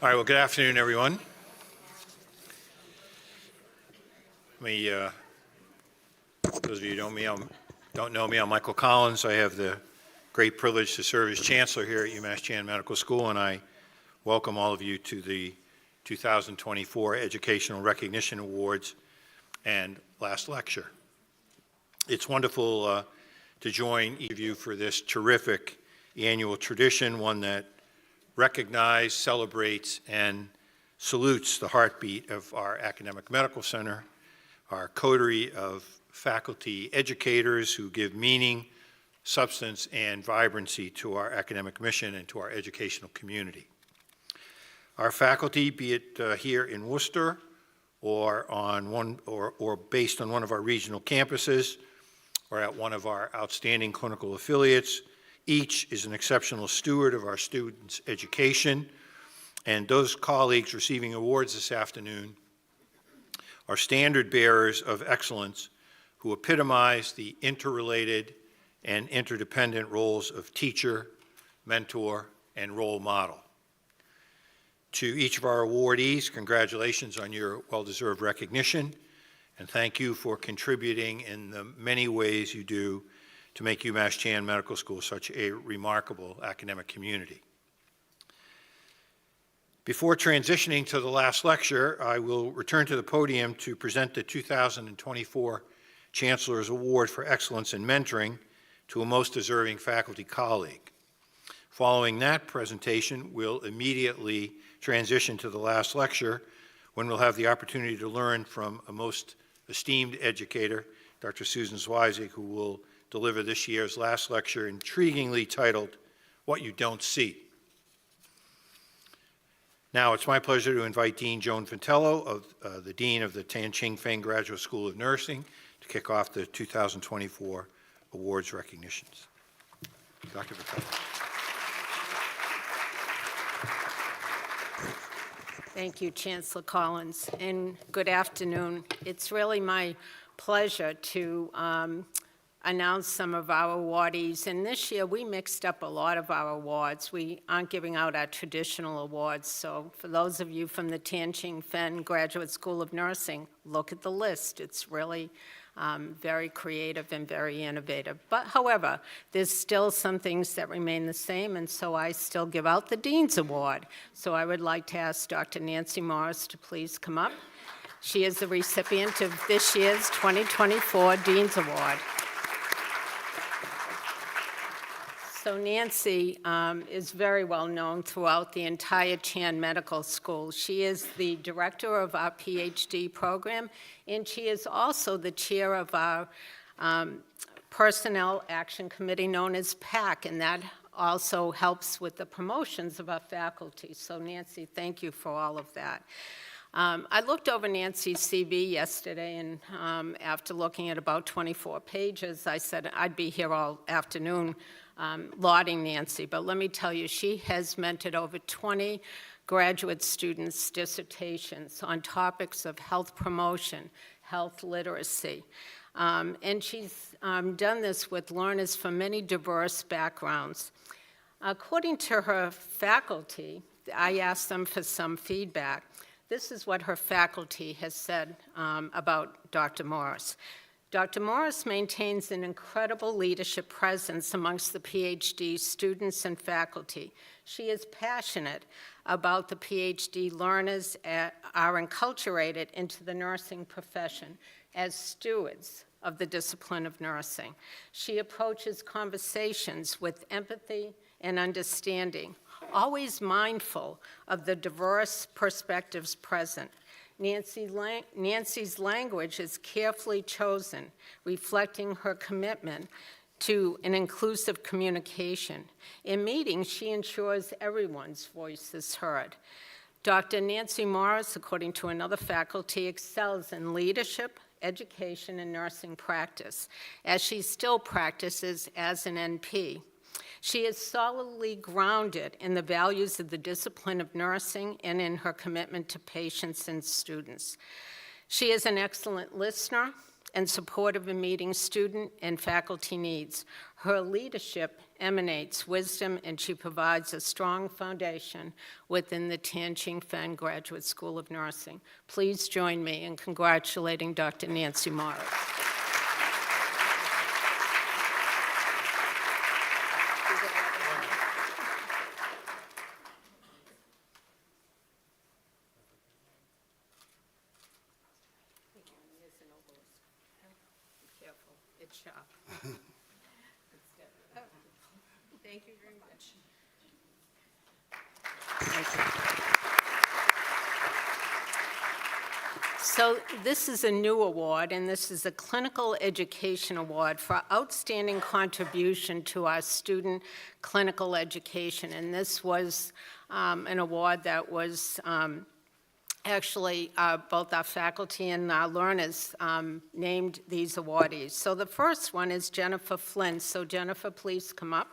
All right, well, good afternoon, everyone. Those of you who don't know me, I'm Michael Collins. I have the great privilege to serve as Chancellor here at UMass Chan Medical School, and I welcome all of you to the 2024 Educational Recognition Awards and last lecture. It's wonderful to join each of you for this terrific annual tradition, one that recognizes, celebrates, and salutes the heartbeat of our academic medical center, our coterie of faculty educators who give meaning, substance, and vibrancy to our academic mission and to our educational community. Our faculty, be it here in Worcester or based on one of our regional campuses or at one of our outstanding clinical affiliates, each is an exceptional steward of our students' education, and those colleagues receiving awards this afternoon are standard bearers of excellence who epitomize the interrelated and interdependent roles of teacher, mentor, and role model. To each of our awardees, congratulations on your well-deserved recognition, and thank you for contributing in the many ways you do to make UMass Chan Medical School such a remarkable academic community. Before transitioning to the last lecture, I will return to the podium to present the 2024 Chancellor's Award for Excellence in Mentoring to a most deserving faculty colleague. Following that presentation, we'll immediately transition to the last lecture, when we'll have the opportunity to learn from a most esteemed educator, Dr. Susan Zweizig, who will deliver this year's last lecture, intriguingly titled, What You Don't See. Now, it's my pleasure to invite Dean Joan Fantello, the Dean of the Tan Ching Feng Graduate School of Nursing, to kick off the 2024 awards recognitions. Dr. Fantello. Thank you, Chancellor Collins, and good afternoon. It's really my pleasure to announce some of our awardees, and this year we mixed up a lot of our awards. We aren't giving out our traditional awards, so for those of you from the Tan Ching Feng Graduate School of Nursing, look at the list. It's really very creative and very innovative. But however, there's still some things that remain the same, and so I still give out the Dean's Award. So I would like to ask Dr. Nancy Morris to please come up. She is the recipient of this year's 2024 Dean's Award. So Nancy is very well known throughout the entire Chan Medical School. She is the director of our PhD program, and she is also the chair of our Personnel Action Committee known as PAC, and that also helps with the promotions of our faculty. So Nancy, thank you for all of that. I looked over Nancy's CV yesterday, and after looking at about 24 pages, I said I'd be here all afternoon lauding Nancy, but let me tell you, she has mentored over 20 graduate students' dissertations on topics of health promotion, health literacy, and she's done this with learners from many diverse backgrounds. According to her faculty, I asked them for some feedback. This is what her faculty has said about Dr. Morris. Dr. Morris maintains an incredible leadership presence amongst the PhD students and faculty. She is passionate about the PhD learners are enculturated into the nursing profession as stewards of the discipline of nursing. She approaches conversations with empathy and understanding, always mindful of the diverse perspectives present. Nancy's language is carefully chosen, reflecting her commitment to an inclusive communication. In meetings, she ensures everyone's voice is heard. Dr. Nancy Morris, according to another faculty, excels in leadership, education, and nursing practice, as she still practices as an NP. She is solidly grounded in the values of the discipline of nursing and in her commitment to patients and students. She is an excellent listener, and supportive in meeting student and faculty needs. Her leadership emanates wisdom, and she provides a strong foundation within the Tan Ching Fen Graduate School of Nursing. Please join me in congratulating Dr. Nancy Morris. It's sharp. Thank you very much. Thank you. So this is a new award, and this is a Clinical Education Award for outstanding contribution to our student clinical education. And this was an award that was actually, both our faculty and our learners named these awardees. So the first one is Jennifer Flynn. So Jennifer, please come up.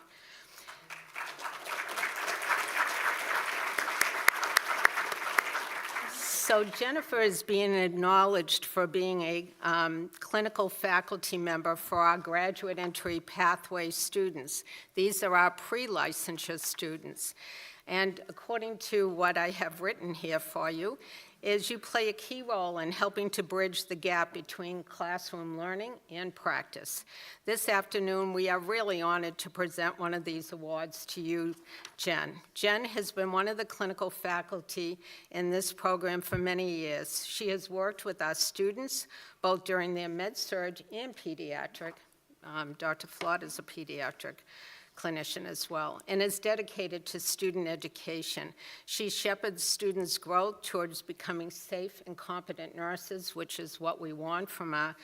So Jennifer is being acknowledged for being a clinical faculty member for our graduate entry pathway students. These are our pre-licensure students. And according to what I have written here for you, is you play a key role in helping to bridge the gap between classroom learning and practice. This afternoon, we are really honored to present one of these awards to you, Jen. Jen has been one of the clinical faculty in this program for many years. She has worked with our students, both during their med-surg and pediatric. Dr. Flott is a pediatric clinician as well, and is dedicated to student education. She shepherds students' growth towards becoming safe and competent nurses, which is what we want from our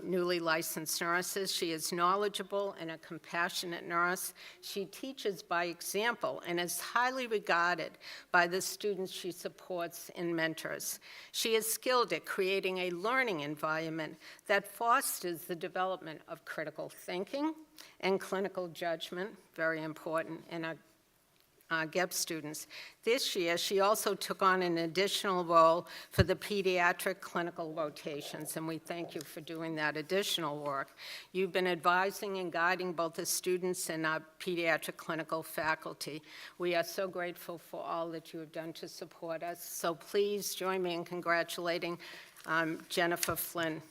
newly licensed nurses. She is knowledgeable and a compassionate nurse. She teaches by example and is highly regarded by the students she supports and mentors. She is skilled at creating a learning environment that fosters the development of critical thinking and clinical judgment, very important in our GEP students. This year, she also took on an additional role for the pediatric clinical rotations, and we thank you for doing that additional work. You've been advising and guiding both the students and our pediatric clinical faculty. We are so grateful for all that you have done to support us, so please join me in congratulating Jennifer Flynn.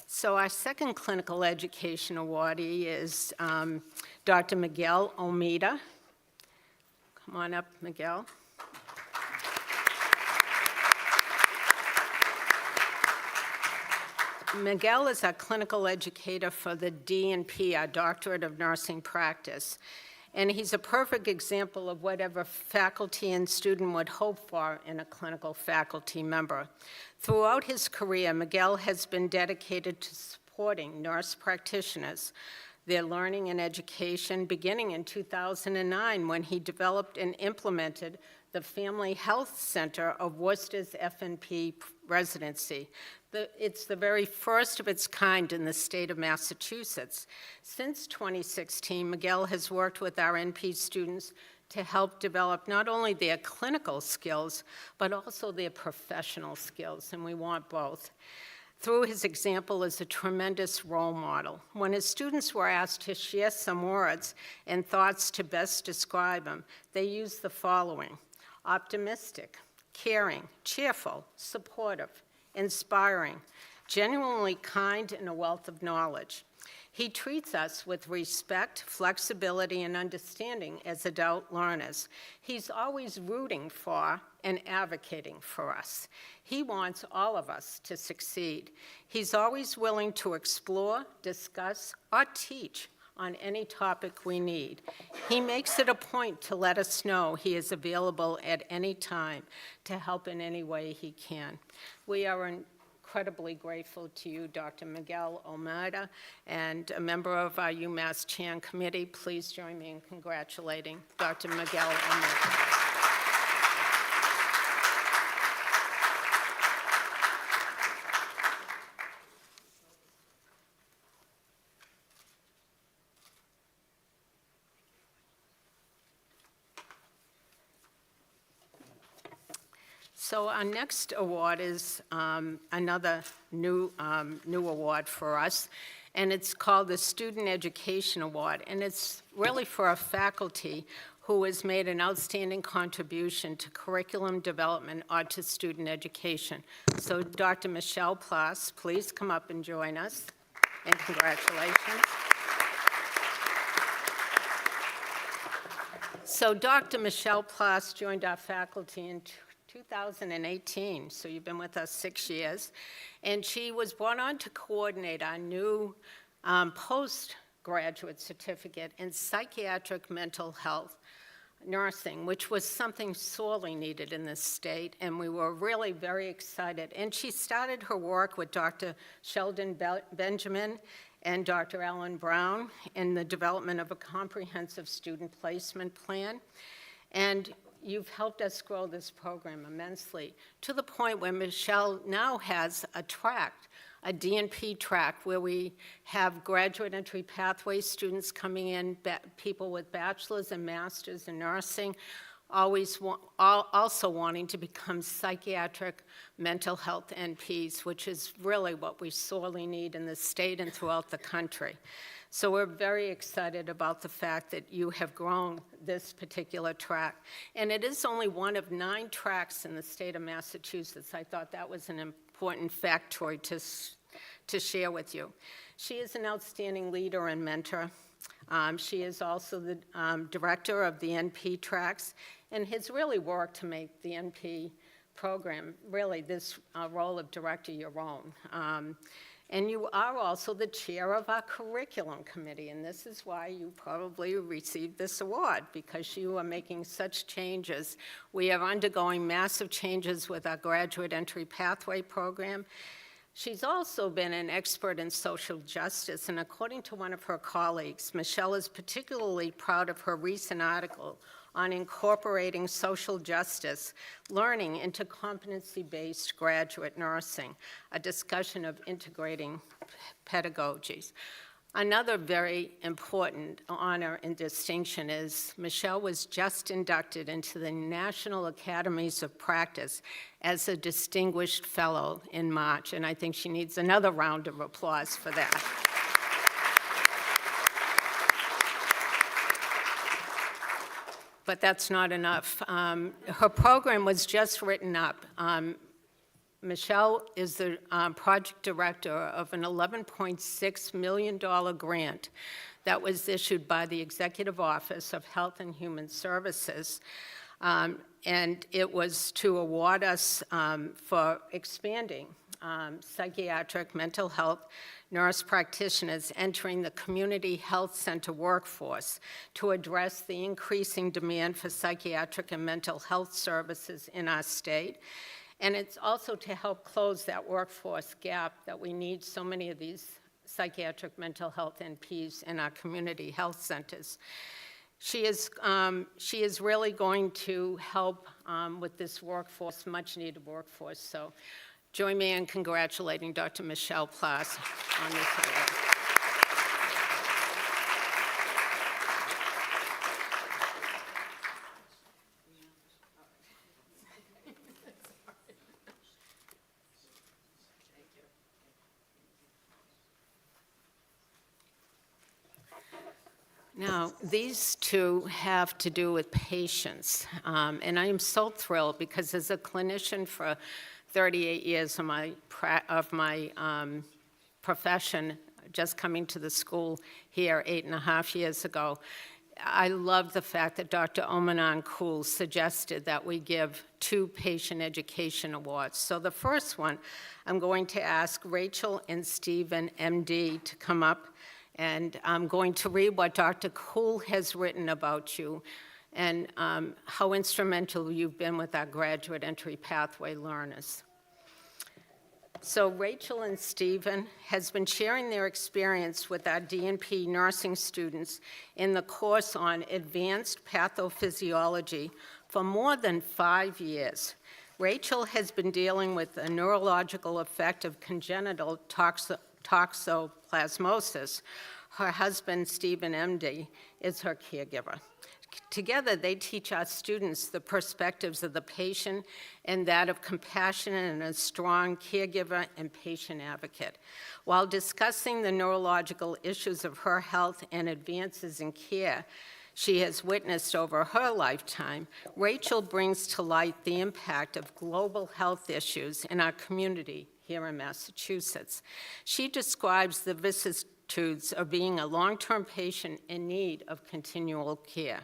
So our second clinical education awardee is Dr. Miguel Almeida. Come on up, Miguel. Miguel is our clinical educator for the D&P, our Doctorate of Nursing Practice. And he's a perfect example of whatever faculty and student would hope for in a clinical faculty member. Throughout his career, Miguel has been dedicated to supporting nurse practitioners, their learning and education, beginning in 2009 when he developed and implemented the Family Health Center of Worcester's FNP residency. It's the very first of its kind in the state of Massachusetts. Since 2016, Miguel has worked with our NP students to help develop not only their clinical skills, but also their professional skills, and we want both. Through his example as a tremendous role model. When his students were asked to share some words and thoughts to best describe him, they used the following: optimistic, caring, cheerful, supportive, inspiring, genuinely kind, and a wealth of knowledge. He treats us with respect, flexibility, and understanding as adult learners. He's always rooting for and advocating for us. He wants all of us to succeed. He's always willing to explore, discuss, or teach on any topic we need. He makes it a point to let us know he is available at any time to help in any way he can. We are incredibly grateful to you, Dr. Miguel Almeida, and a member of our UMass Chan Committee. Please join me in congratulating Dr. Miguel Almeida. So our next award is another new award for us, and it's called the Student Education Award, and it's really for a faculty who has made an outstanding contribution to curriculum development or to student education. So Dr. Michelle Plass, please come up and join us, and congratulations. So Dr. Michelle Plass joined our faculty in 2018, so you've been with us 6 years, and she was brought on to coordinate our new postgraduate certificate in psychiatric mental health nursing, which was something sorely needed in this state, and we were really very excited. And she started her work with Dr. Sheldon Benjamin and Dr. Alan Brown in the development of a comprehensive student placement plan. And you've helped us grow this program immensely to the point where Michelle now has a track, a DNP track, where we have graduate entry pathway students coming in, people with bachelor's and master's in nursing, also wanting to become psychiatric mental health NPs, which is really what we sorely need in the state and throughout the country. So we're very excited about the fact that you have grown this particular track. And it is only one of 9 tracks in the state of Massachusetts. I thought that was an important factoid to share with you. She is an outstanding leader and mentor. She is also the director of the NP tracks and has really worked to make the NP program, really this role of director, your own. And you are also the chair of our curriculum committee, and this is why you probably received this award, because you are making such changes. We are undergoing massive changes with our graduate entry pathway program. She's also been an expert in social justice, and according to one of her colleagues, Michelle is particularly proud of her recent article on incorporating social justice learning into competency-based graduate nursing, a discussion of integrating pedagogies. Another very important honor and distinction is Michelle was just inducted into the National Academies of Practice as a distinguished fellow in March, and I think she needs another round of applause for that. But that's not enough. Her program was just written up. Michelle is the project director of an $11.6 million grant that was issued by the Executive Office of Health and Human Services. And it was to award us for expanding psychiatric mental health nurse practitioners entering the community health center workforce to address the increasing demand for psychiatric and mental health services in our state. And it's also to help close that workforce gap that we need so many of these psychiatric mental health NPs in our community health centers. She is really going to help with this workforce, much needed workforce. So join me in congratulating Dr. Michelle Plass on this award. Now, these two have to do with patients, and I am so thrilled because as a clinician for 38 years of my profession, just coming to the school here 8.5 years ago, I love the fact that Dr. Omanan Kool suggested that we give 2 patient education awards. So the first one, I'm going to ask Rachel and Stephen, MD, to come up, and I'm going to read what Dr. Kool has written about you and how instrumental you've been with our graduate entry pathway learners. So Rachel and Stephen has been sharing their experience with our DNP nursing students in the course on advanced pathophysiology for more than 5 years. Rachel has been dealing with a neurological effect of congenital toxoplasmosis. Her husband, Stephen, MD, is her caregiver. Together, they teach our students the perspectives of the patient and that of compassion and a strong caregiver and patient advocate. While discussing the neurological issues of her health and advances in care she has witnessed over her lifetime, Rachel brings to light the impact of global health issues in our community here in Massachusetts. She describes the vicissitudes of being a long-term patient in need of continual care.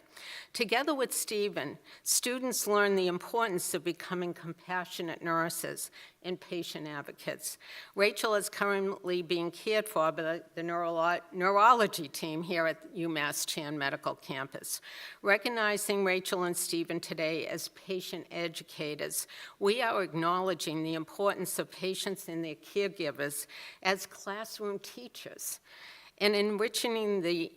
Together with Stephen, students learn the importance of becoming compassionate nurses and patient advocates. Rachel is currently being cared for by the neurology team here at UMass Chan Medical Campus. Recognizing Rachel and Stephen today as patient educators, we are acknowledging the importance of patients and their caregivers as classroom teachers and enriching the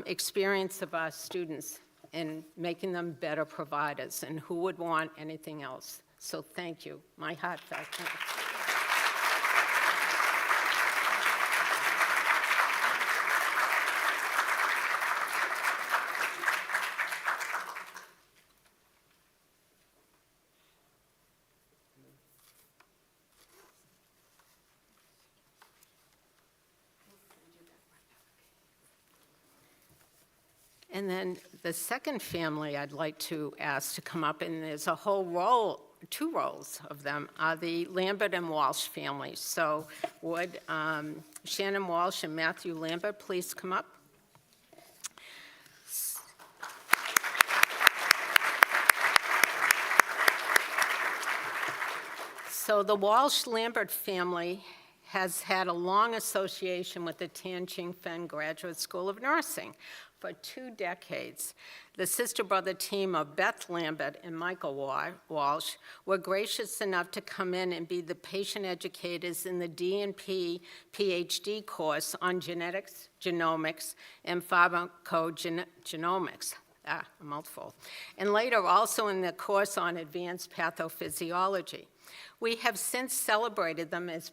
experience of our students and making them better providers, and who would want anything else? So thank you. My heartfelt thanks. And then the second family I'd like to ask to come up, and there's a whole row, two rows of them, are the Lambert and Walsh families. So would Shannon Walsh and Matthew Lambert please come up? So the Walsh-Lambert family has had a long association with the Tan Ching Fen Graduate School of Nursing for 2 decades. The sister-brother team of Beth Lambert and Michael Walsh were gracious enough to come in and be the patient educators in the D&P PhD course on genetics, genomics, and pharmacogenomics. A mouthful. And later also in the course on advanced pathophysiology. We have since celebrated them as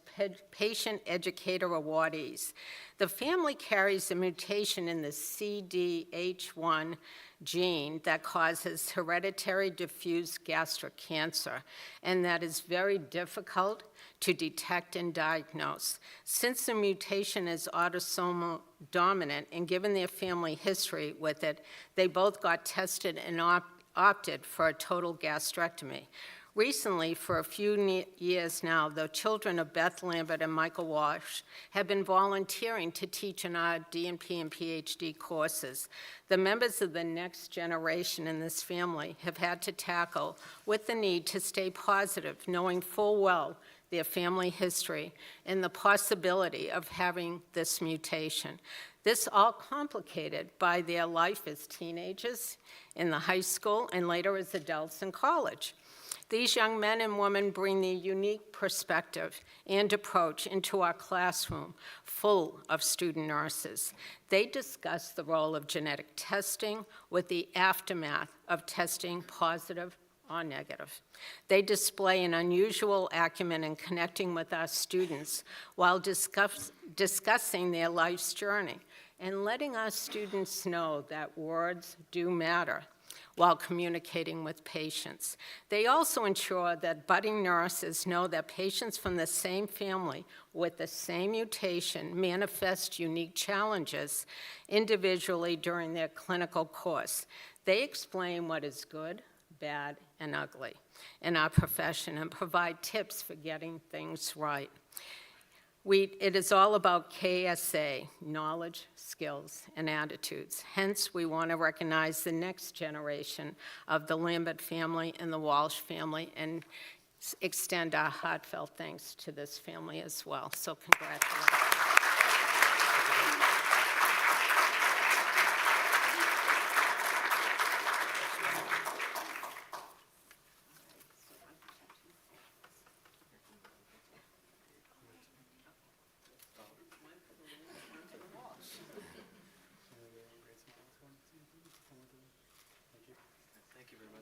patient educator awardees. The family carries a mutation in the CDH1 gene that causes hereditary diffuse gastric cancer, and that is very difficult to detect and diagnose. Since the mutation is autosomal dominant, and given their family history with it, they both got tested and opted for a total gastrectomy. Recently, for a few years now, the children of Beth Lambert and Michael Walsh have been volunteering to teach in our D&P and PhD courses. The members of the next generation in this family have had to tackle with the need to stay positive, knowing full well their family history and the possibility of having this mutation. This all complicated by their life as teenagers in the high school and later as adults in college. These young men and women bring their unique perspective and approach into our classroom full of student nurses. They discuss the role of genetic testing with the aftermath of testing positive or negative. They display an unusual acumen in connecting with our students while discussing their life's journey and letting our students know that words do matter while communicating with patients. They also ensure that budding nurses know that patients from the same family with the same mutation manifest unique challenges individually during their clinical course. They explain what is good, bad, and ugly in our profession and provide tips for getting things right. It is all about KSA, knowledge, skills, and attitudes. Hence, we want to recognize the next generation of the Lambert family and the Walsh family and extend our heartfelt thanks to this family as well. So congratulations. Thank you very much.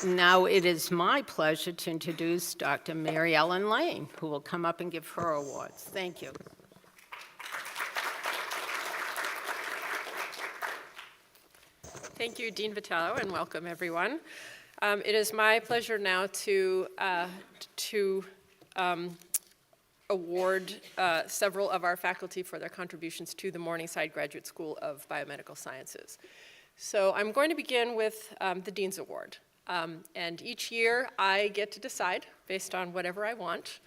Now it is my pleasure to introduce Dr. Mary Ellen Lane, who will come up and give her awards. Thank you. Thank you, Dean Vitello, and welcome, everyone. It is my pleasure now to award several of our faculty for their contributions to the Morningside Graduate School of Biomedical Sciences. So I'm going to begin with the Dean's Award. And each year I get to decide, based on whatever I want,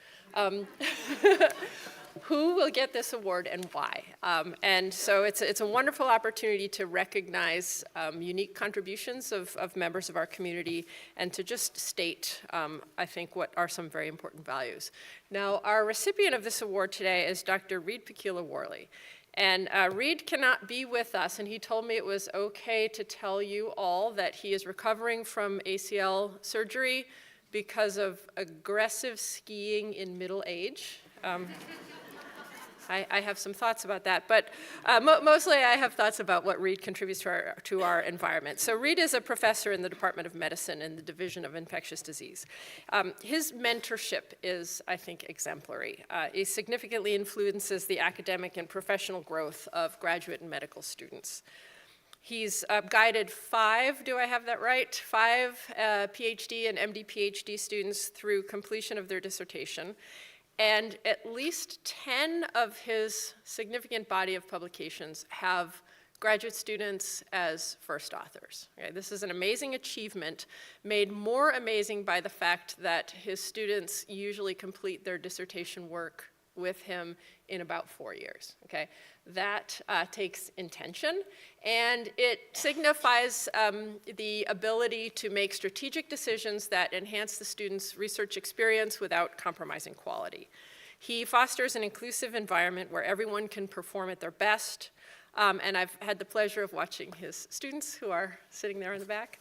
who will get this award and why. And so it's a wonderful opportunity to recognize unique contributions of members of our community and to just state, I think, what are some very important values. Now, our recipient of this award today is Dr. Reed Pecula-Worley. And Reed cannot be with us, and he told me it was okay to tell you all that he is recovering from ACL surgery because of aggressive skiing in middle age. I have some thoughts about that, but mostly I have thoughts about what Reed contributes to our environment. So Reed is a professor in the Department of Medicine in the Division of Infectious Disease. His mentorship is, I think, exemplary. He significantly influences the academic and professional growth of graduate and medical students. He's guided 5, do I have that right? 5 PhD and MD PhD students through completion of their dissertation. And at least 10 of his significant body of publications have graduate students as first authors. Okay, this is an amazing achievement, made more amazing by the fact that his students usually complete their dissertation work with him in about 4 years. Okay, that takes intention, and it signifies the ability to make strategic decisions that enhance the student's research experience without compromising quality. He fosters an inclusive environment where everyone can perform at their best, and I've had the pleasure of watching his students, who are sitting there in the back,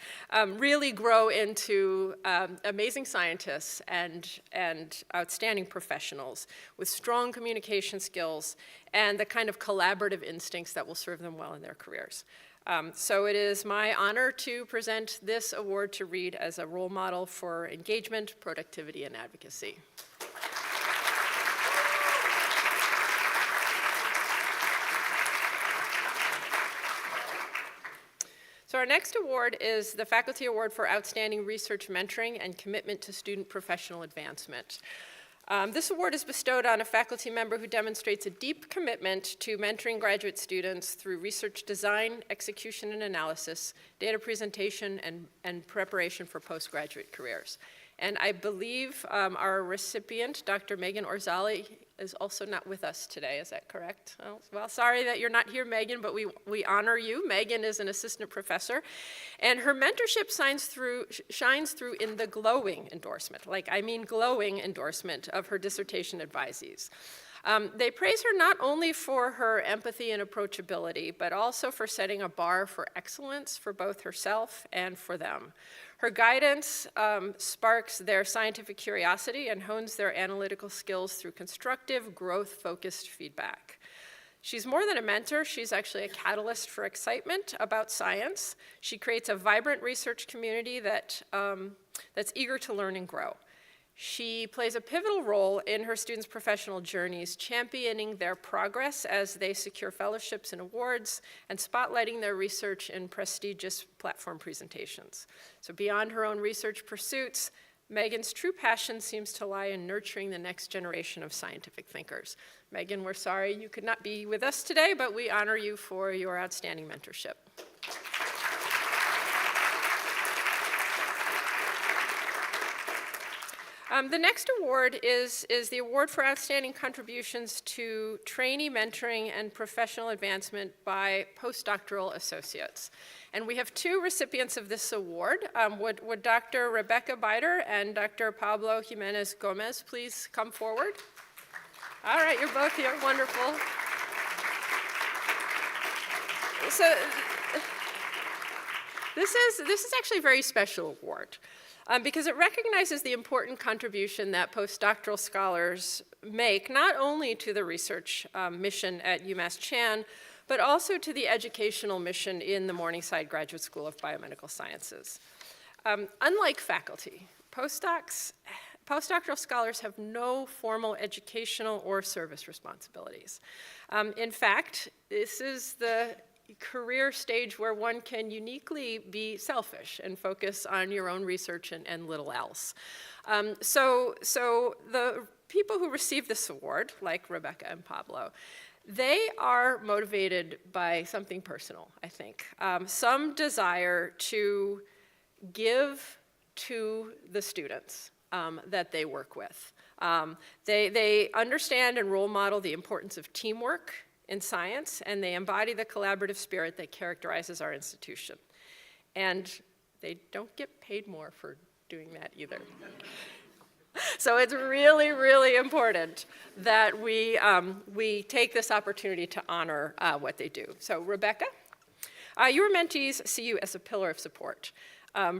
really grow into amazing scientists and outstanding professionals with strong communication skills and the kind of collaborative instincts that will serve them well in their careers. So it is my honor to present this award to Reed as a role model for engagement, productivity, and advocacy. So our next award is the Faculty Award for Outstanding Research Mentoring and Commitment to Student Professional Advancement. This award is bestowed on a faculty member who demonstrates a deep commitment to mentoring graduate students through research design, execution and analysis, data presentation, and preparation for postgraduate careers. And I believe our recipient, Dr. Megan Orzali, is also not with us today. Is that correct? Oh, well, sorry that you're not here, Megan, but we honor you. Megan is an assistant professor, and her mentorship shines through in the glowing endorsement, glowing endorsement of her dissertation advisees. They praise her not only for her empathy and approachability, but also for setting a bar for excellence for both herself and for them. Her guidance sparks their scientific curiosity and hones their analytical skills through constructive, growth-focused feedback. She's more than a mentor, she's actually a catalyst for excitement about science. She creates a vibrant research community that's eager to learn and grow. She plays a pivotal role in her students' professional journeys, championing their progress as they secure fellowships and awards, and spotlighting their research in prestigious platform presentations. So beyond her own research pursuits, Megan's true passion seems to lie in nurturing the next generation of scientific thinkers. Megan, we're sorry you could not be with us today, but we honor you for your outstanding mentorship. The next award is the Award for Outstanding Contributions to Trainee Mentoring and Professional Advancement by Postdoctoral Associates. And we have 2 recipients of this award. Would Dr. Rebecca Bider and Dr. Pablo Jimenez Gomez please come forward? All right, you're both here, wonderful. So this is actually a very special award. Because it recognizes the important contribution that postdoctoral scholars make, not only to the research mission at UMass Chan, but also to the educational mission in the Morningside Graduate School of Biomedical Sciences. Unlike faculty, postdoctoral scholars have no formal educational or service responsibilities. In fact, this is the career stage where one can uniquely be selfish and focus on your own research and little else. So the people who receive this award, like Rebecca and Pablo, they are motivated by something personal, I think. Some desire to give to the students that they work with. They understand and role model the importance of teamwork in science, and they embody the collaborative spirit that characterizes our institution. And they don't get paid more for doing that either. So it's really, really important that we take this opportunity to honor what they do. So Rebecca, your mentees see you as a pillar of support,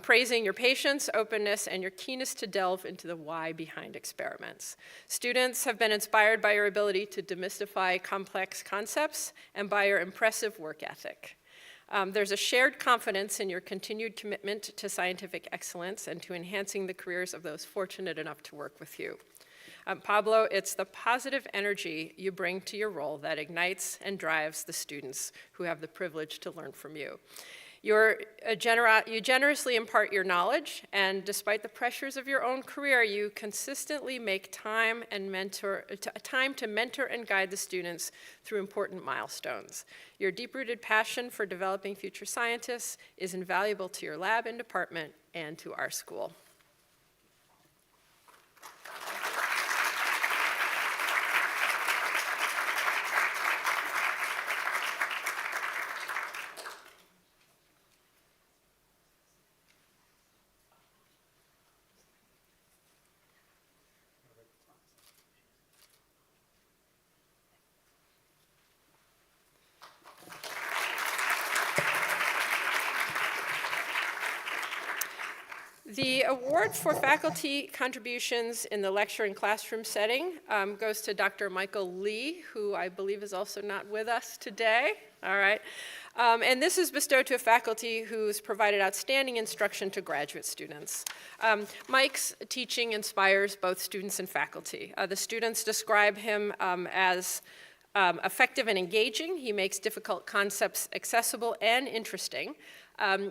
praising your patience, openness, and your keenness to delve into the why behind experiments. Students have been inspired by your ability to demystify complex concepts and by your impressive work ethic. There's a shared confidence in your continued commitment to scientific excellence and to enhancing the careers of those fortunate enough to work with you. Pablo, it's the positive energy you bring to your role that ignites and drives the students who have the privilege to learn from you. You generously impart your knowledge, and despite the pressures of your own career, you consistently make time to mentor and guide the students through important milestones. Your deep-rooted passion for developing future scientists is invaluable to your lab and department and to our school. The award for faculty contributions in the lecture and classroom setting goes to Dr. Michael Lee, who I believe is also not with us today. All right. And this is bestowed to a faculty who's provided outstanding instruction to graduate students. Mike's teaching inspires both students and faculty. The students describe him as effective and engaging. He makes difficult concepts accessible and interesting.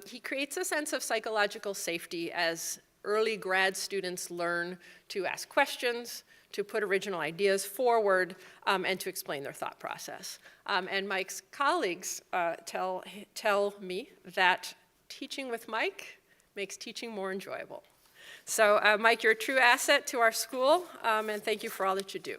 He creates a sense of psychological safety as early grad students learn to ask questions, to put original ideas forward, and to explain their thought process. And Mike's colleagues tell me that teaching with Mike makes teaching more enjoyable. So Mike, you're a true asset to our school, and thank you for all that you do.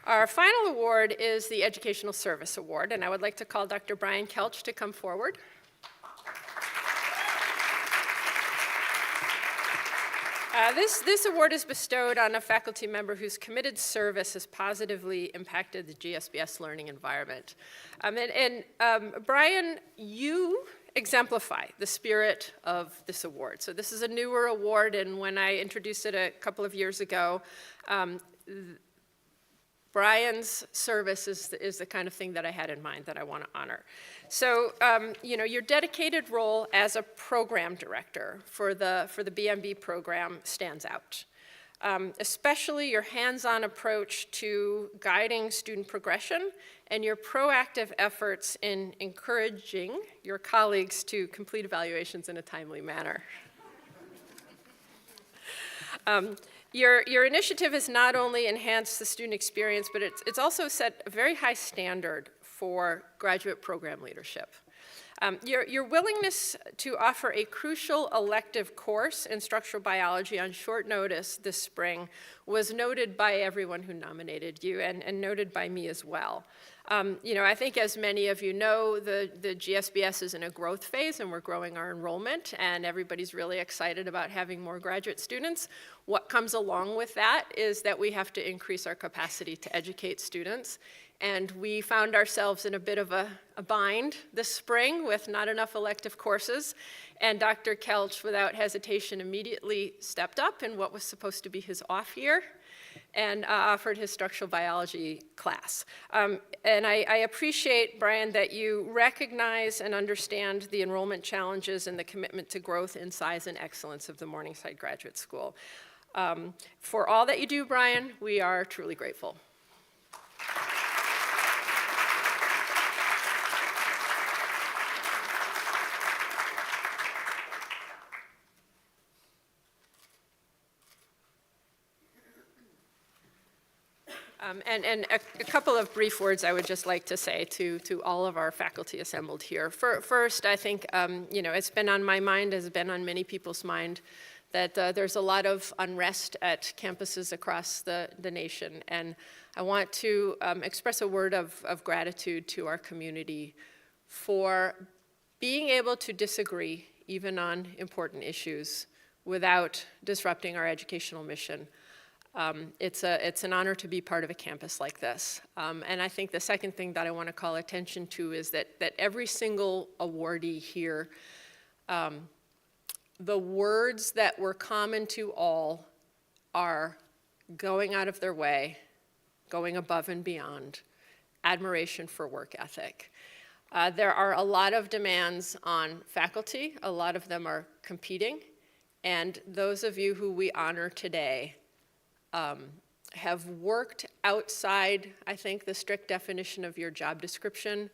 Our final award is the Educational Service Award, and I would like to call Dr. Brian Kelch to come forward. This award is bestowed on a faculty member whose committed service has positively impacted the GSBS learning environment. Brian, you exemplify the spirit of this award. So this is a newer award, and when I introduced it a couple of years ago, Brian's service is the kind of thing that I had in mind that I want to honor. So, your dedicated role as a program director for the BMB program stands out. Especially your hands-on approach to guiding student progression and your proactive efforts in encouraging your colleagues to complete evaluations in a timely manner. Your initiative has not only enhanced the student experience, but it's also set a very high standard for graduate program leadership. Your willingness to offer a crucial elective course in structural biology on short notice this spring was noted by everyone who nominated you and noted by me as well. I think as many of you know, the GSBS is in a growth phase and we're growing our enrollment and everybody's really excited about having more graduate students. What comes along with that is that we have to increase our capacity to educate students. And we found ourselves in a bit of a bind this spring with not enough elective courses. And Dr. Kelch, without hesitation, immediately stepped up in what was supposed to be his off year and offered his structural biology class. And I appreciate, Brian, that you recognize and understand the enrollment challenges and the commitment to growth in size and excellence of the Morningside Graduate School. For all that you do, Brian, we are truly grateful. And a couple of brief words I would just like to say to all of our faculty assembled here. First, I think, it's been on my mind, has been on many people's mind, that there's a lot of unrest at campuses across the nation. And I want to express a word of gratitude to our community for being able to disagree, even on important issues, without disrupting our educational mission. It's an honor to be part of a campus like this. And I think the second thing that I want to call attention to is that every single awardee here, the words that were common to all are going out of their way, going above and beyond, admiration for work ethic. There are a lot of demands on faculty. A lot of them are competing. And those of you who we honor today have worked outside, I think, the strict definition of your job description.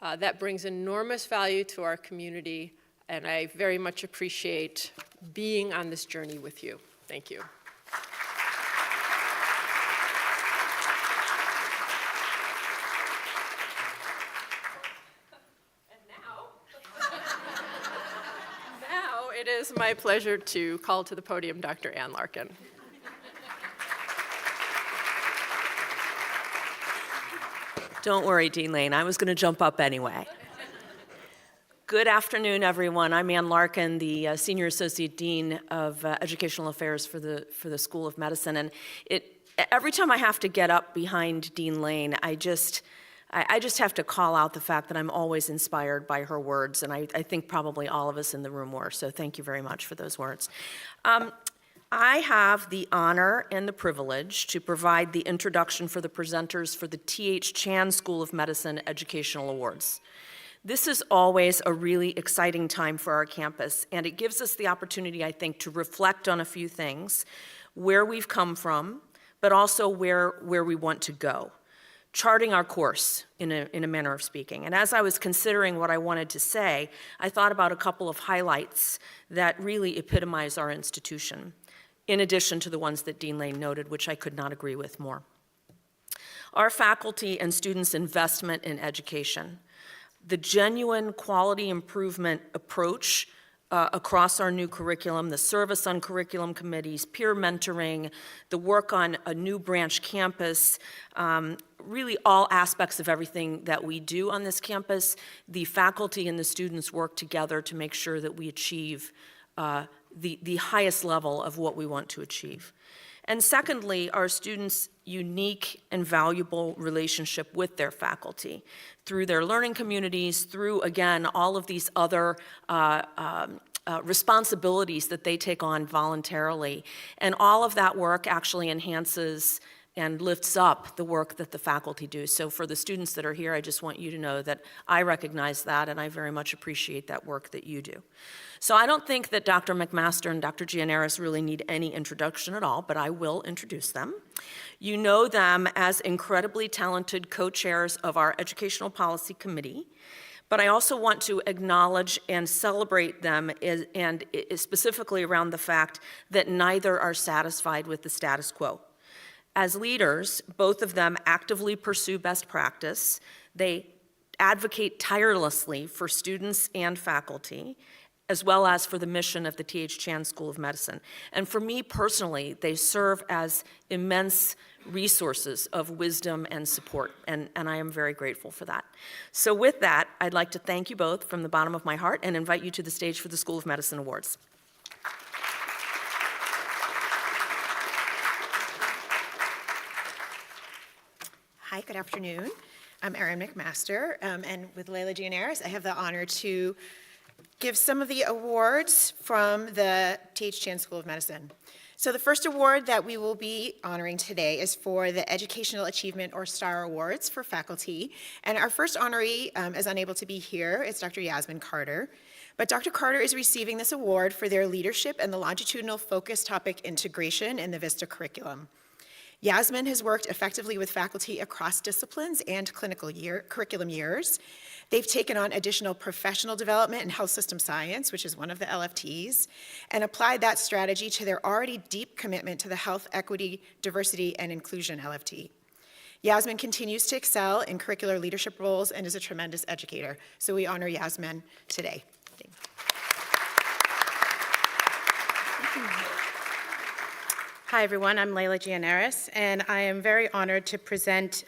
That brings enormous value to our community, and I very much appreciate being on this journey with you. Thank you. And now it is my pleasure to call to the podium Dr. Ann Larkin. Don't worry, Dean Lane, I was going to jump up anyway. Good afternoon, everyone. I'm Ann Larkin, the Senior Associate Dean of Educational Affairs for the School of Medicine. And every time I have to get up behind Dean Lane, I just have to call out the fact that I'm always inspired by her words, and I think probably all of us in the room were, so thank you very much for those words. I have the honor and the privilege to provide the introduction for the presenters for the T.H. Chan School of Medicine Educational Awards. This is always a really exciting time for our campus, and it gives us the opportunity, I think, to reflect on a few things, where we've come from, but also where we want to go, charting our course in a manner of speaking. And as I was considering what I wanted to say, I thought about a couple of highlights that really epitomize our institution, in addition to the ones that Dean Lane noted, which I could not agree with more. Our faculty and students' investment in education, the genuine quality improvement approach across our new curriculum, the service on curriculum committees, peer mentoring, the work on a new branch campus, really all aspects of everything that we do on this campus, the faculty and the students work together to make sure that we achieve the highest level of what we want to achieve. And secondly, our students' unique and valuable relationship with their faculty through their learning communities, through, again, all of these other responsibilities that they take on voluntarily. And all of that work actually enhances and lifts up the work that the faculty do. So for the students that are here, I just want you to know that I recognize that, and I very much appreciate that work that you do. So I don't think that Dr. McMaster and Dr. Gianaris really need any introduction at all, but I will introduce them. You know them as incredibly talented co-chairs of our Educational Policy Committee, but I also want to acknowledge and celebrate them, and specifically around the fact that neither are satisfied with the status quo. As leaders, both of them actively pursue best practice. They advocate tirelessly for students and faculty, as well as for the mission of the T.H. Chan School of Medicine. And for me personally, they serve as immense resources of wisdom and support, and I am very grateful for that. So with that, I'd like to thank you both from the bottom of my heart and invite you to the stage for the School of Medicine Awards. Hi, good afternoon. I'm Erin McMaster, and with Layla Gianaris, I have the honor to give some of the awards from the T.H. Chan School of Medicine. So the first award that we will be honoring today is for the Educational Achievement or STAR Awards for faculty. And our first honoree is unable to be here. It's Dr. Yasmin Carter. But Dr. Carter is receiving this award for their leadership and the longitudinal focus topic integration in the VISTA curriculum. Yasmin has worked effectively with faculty across disciplines and curriculum years. They've taken on additional professional development in health system science, which is one of the LFTs, and applied that strategy to their already deep commitment to the health, equity, diversity, and inclusion LFT. Yasmin continues to excel in curricular leadership roles and is a tremendous educator. So we honor Yasmin today. Hi, everyone. I'm Layla Gianaris, and I am very honored to present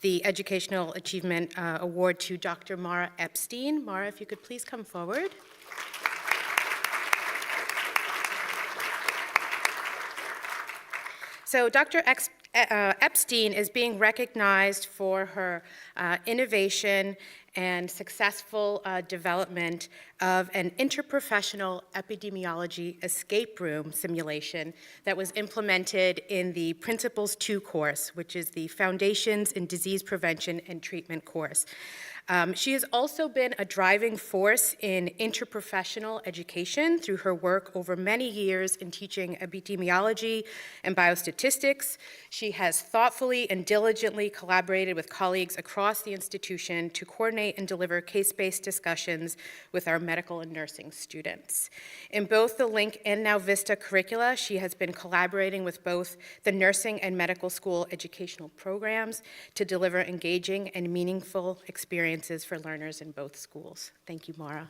the Educational Achievement Award to Dr. Mara Epstein. Mara, if you could please come forward. So Dr. Epstein is being recognized for her innovation and successful development of an interprofessional epidemiology escape room simulation that was implemented in the Principles 2 course, which is the Foundations in Disease Prevention and Treatment course. She has also been a driving force in interprofessional education through her work over many years in teaching epidemiology and biostatistics. She has thoughtfully and diligently collaborated with colleagues across the institution to coordinate and deliver case-based discussions with our medical and nursing students. In both the LINC and now VISTA curricula, she has been collaborating with both the nursing and medical school educational programs to deliver engaging and meaningful experiences for learners in both schools. Thank you, Mara.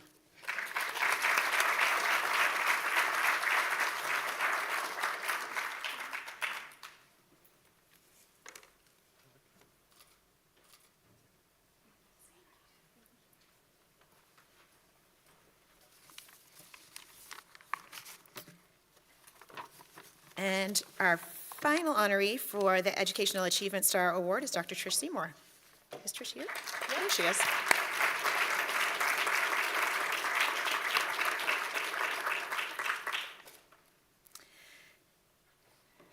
And our final honoree for the Educational Achievement Star Award is Dr. Trish Seymour. Is Trish here? Yeah, there she is.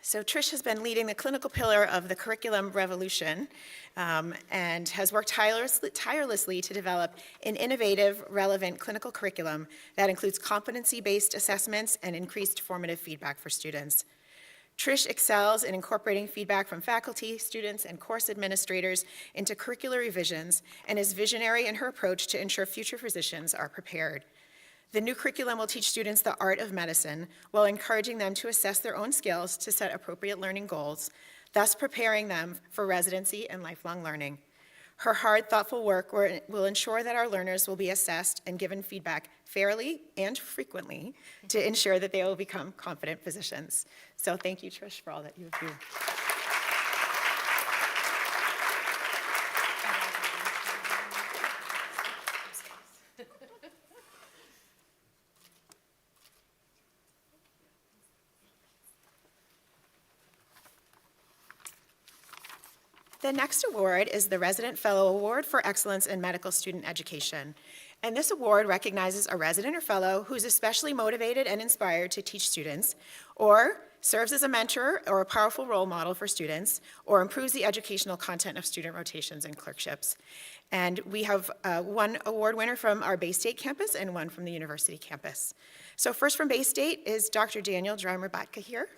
So Trish has been leading the clinical pillar of the curriculum revolution and has worked tirelessly to develop an innovative, relevant clinical curriculum that includes competency-based assessments and increased formative feedback for students. Trish excels in incorporating feedback from faculty, students, and course administrators into curricular revisions and is visionary in her approach to ensure future physicians are prepared. The new curriculum will teach students the art of medicine while encouraging them to assess their own skills to set appropriate learning goals, thus preparing them for residency and lifelong learning. Her hard, thoughtful work will ensure that our learners will be assessed and given feedback fairly and frequently to ensure that they will become confident physicians. So thank you, Trish, for all that you do. The next award is the Resident Fellow Award for Excellence in Medical Student Education. And this award recognizes a resident or fellow who's especially motivated and inspired to teach students, or serves as a mentor or a powerful role model for students, or improves the educational content of student rotations and clerkships. And we have one award winner from our Bay State campus and one from the university campus. So first from Bay State is Dr. Daniel Dreimer-Batka here.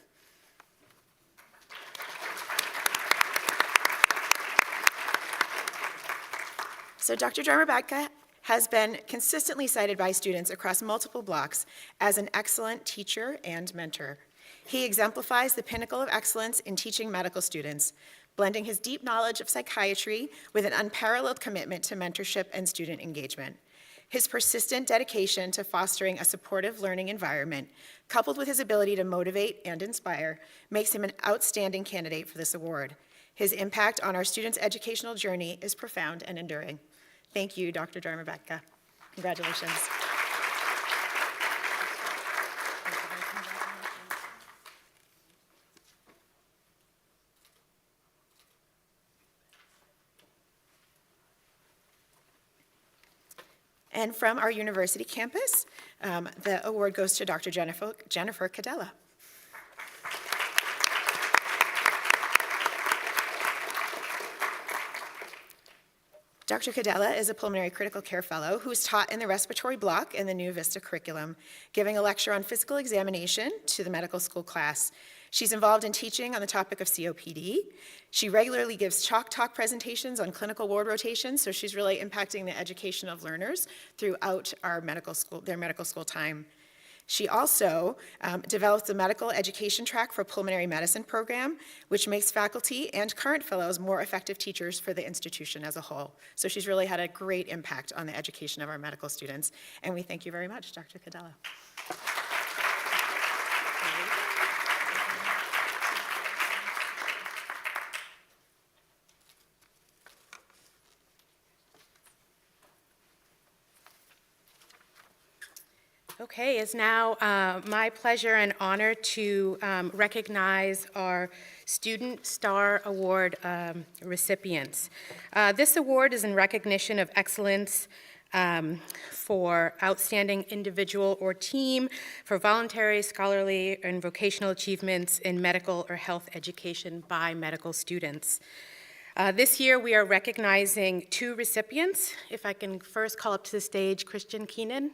So Dr. Dreimer-Batka has been consistently cited by students across multiple blocks as an excellent teacher and mentor. He exemplifies the pinnacle of excellence in teaching medical students, blending his deep knowledge of psychiatry with an unparalleled commitment to mentorship and student engagement. His persistent dedication to fostering a supportive learning environment, coupled with his ability to motivate and inspire, makes him an outstanding candidate for this award. His impact on our students' educational journey is profound and enduring. Thank you, Dr. Dreimer-Batka. Congratulations. And from our university campus, the award goes to Dr. Jennifer Cadella. Dr. Cadella is a pulmonary critical care fellow who's taught in the respiratory block in the new VISTA curriculum, giving a lecture on physical examination to the medical school class. She's involved in teaching on the topic of COPD. She regularly gives chalk talk presentations on clinical ward rotations, so she's really impacting the education of learners throughout their medical school time. She also developed the medical education track for pulmonary medicine program, which makes faculty and current fellows more effective teachers for the institution as a whole. So she's really had a great impact on the education of our medical students, and we thank you very much, Dr. Cadella. Okay, it's now my pleasure and honor to recognize our Student Star Award recipients. This award is in recognition of excellence for outstanding individual or team, for voluntary, scholarly, and vocational achievements in medical or health education by medical students. This year, we are recognizing 2 recipients. If I can first call up to the stage Christian Keenan.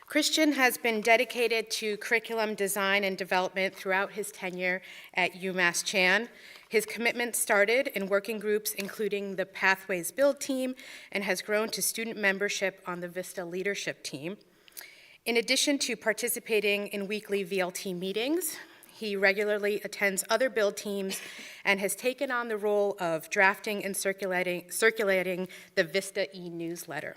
Christian has been dedicated to curriculum design and development throughout his tenure at UMass Chan. His commitment started in working groups including the Pathways Build team and has grown to student membership on the VISTA leadership team. In addition to participating in weekly VLT meetings, he regularly attends other build teams and has taken on the role of drafting and circulating the VISTA e-newsletter.